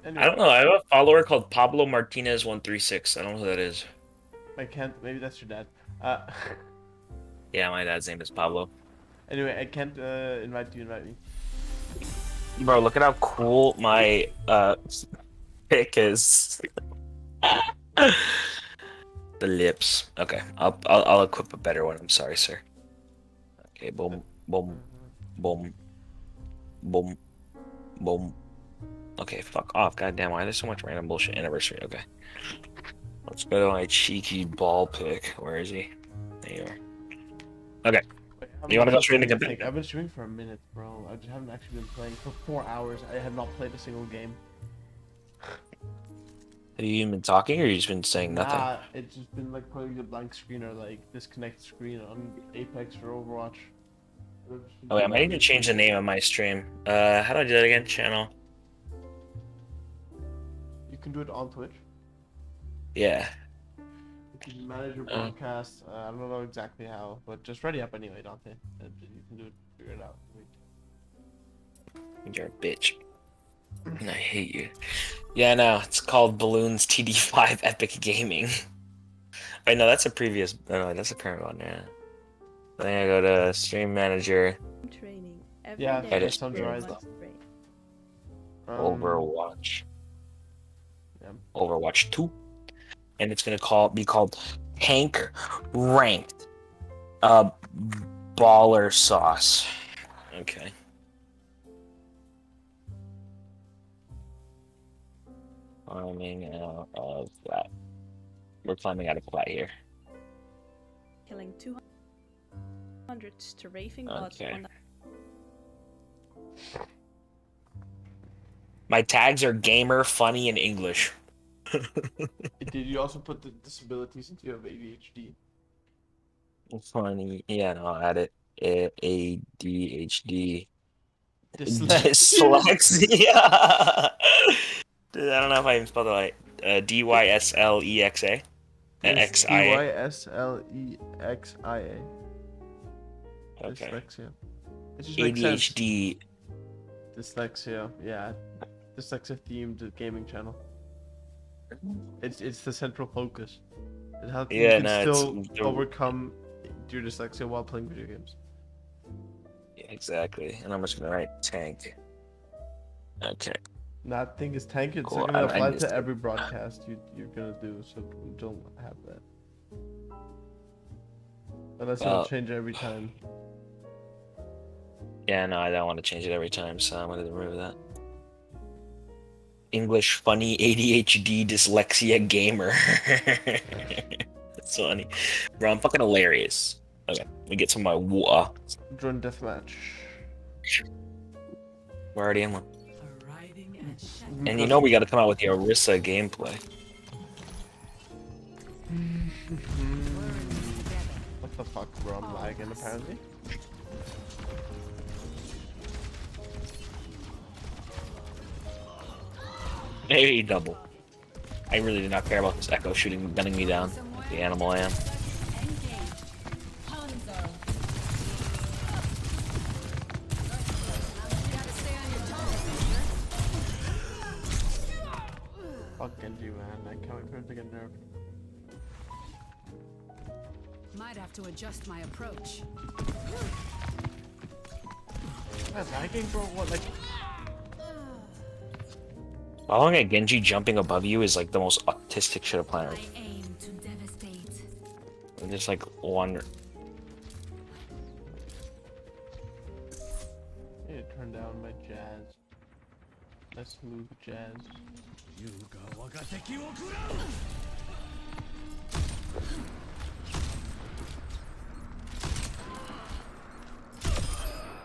Anyway. I don't know. I have a follower called Pablo Martinez 136. I don't know who that is. I can't. Maybe that's your dad. Yeah, my dad's name is Pablo. Anyway, I can't invite you. Invite me. Bro, look at how cool my pick is. The lips. Okay, I'll equip a better one. I'm sorry, sir. Okay, boom, boom, boom, boom, boom. Okay, fuck off. Goddamn, why there's so much random bullshit? Anniversary. Okay, let's go to my cheeky ball pick. Where is he? There you are. Okay. You want to go straight into campaign? I've been streaming for a minute, bro. I just haven't actually been playing for 4 hours. I have not played a single game. Have you even been talking, or you just been saying nothing? Nah, it's just been like putting a blank screen or like disconnect screen on Apex or Overwatch. Oh wait, I might need to change the name of my stream. How do I do that again? Channel. You can do it on Twitch. Yeah. You can manage your broadcast. I don't know exactly how, but just ready up anyway, Dante. You can do it. Figure it out. You're a bitch. I hate you. Yeah, no, it's called Balloons TD5 Epic Gaming. Wait, no, that's a previous. No, that's a current one. Yeah. Then I go to Stream Manager. Training. Yeah, Edit. sounds right. Overwatch. Yeah. Overwatch 2, and it's gonna be called Tank Ranked. Baller Sauce. Okay. Climbing out of flat. We're climbing out of flat here. killing 200 to raving bots Okay. on the My tags are gamer, funny, and English. Did you also put the disabilities since you have ADHD? Funny. Yeah, no, I'll add it. ADHD. Dyslexia. Dyslexia. Dude, I don't know if I even spelled it right. DYSLEXA. XIA. DYSLEXIA. Okay. Dyslexia. It just makes sense. ADHD. Dyslexia. Yeah. Dyslexia themed gaming channel. It's the central focus. It helps you can still overcome your dyslexia while playing video games. Yeah, exactly. And I'm just gonna write tank. Okay. That thing is tank. It's Cool. gonna I apply missed to it. every broadcast you're gonna do, so don't have that. Unless you Well- change it every time. Yeah, no, I don't want to change it every time, so I'm gonna remove that. English funny ADHD dyslexia gamer. That's funny. Bro, I'm fucking hilarious. Okay, let me get some of my water. Join deathmatch. We're already in one. And you know we gotta come out with the Orisa gameplay. What the fuck, bro? I'm lagging apparently. Maybe double. I really do not care about this Echo gunning me down. The animal I am. Fuck Genji, man. I can't wait for him to get nerfed. Might have to adjust my approach. Man, lagging, bro? What, like... Following a Genji jumping above you is like the most autistic shit on planet. I aim to devastate. I'm just like one. Yeah, turn down my jazz. Let's move jazz.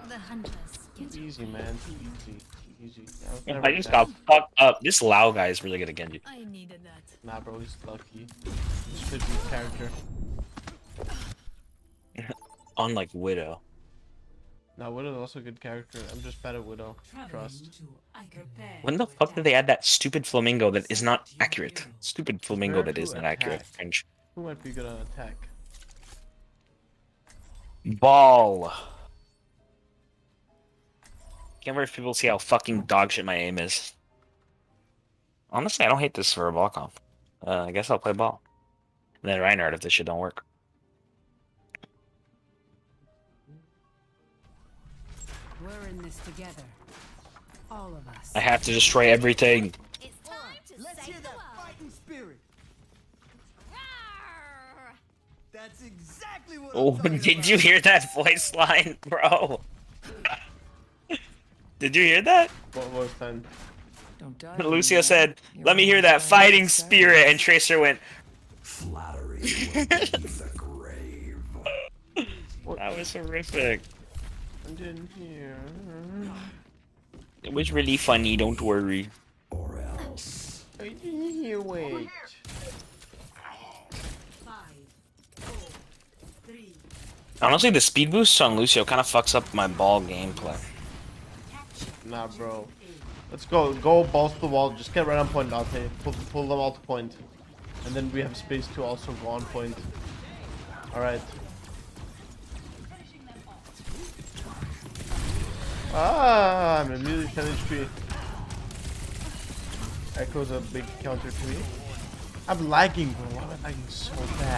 The hunters get Too easy, man. Too easy. Too easy. I just got fucked up. This Lao guy is really good at Genji. I needed that. Nah, bro, he's lucky. He's fit his character. Unlike Widow. Nah, Widow's also a good character. I'm just bad at Widow. Trust. When the fuck did they add that stupid flamingo that is not accurate? Stupid flamingo that is not accurate. Cringe. Who might be good on attack? Ball. Can't wait for people to see how fucking dog shit my aim is. Honestly, I don't hate this for a ball comp. I guess I'll play ball. And then Reinhardt if this shit don't work. We're in this together. All of us. I have to destroy everything. It's time to let's hear that fighting spirit. That's exactly what Oh, did you hear that voice line, bro? Did you hear that? What voice line? Lucio said, "Let me hear that fighting spirit," and Tracer went, "Flattery the grave." That was horrific. I didn't hear. It was really funny, don't worry. Or else. I didn't hear, wait. 5, 4, 3. Honestly, the speed boost on Lucio kind of fucks up my ball gameplay. Nah, bro. Let's go. Go balls to the wall. Just get right on point, Dante. Pull them all to point. And then we have space to also go on point. Alright. Ah, I'm immediately 10 HP. Echo's a big counter to me. I'm lagging, bro. Why am I lagging so bad?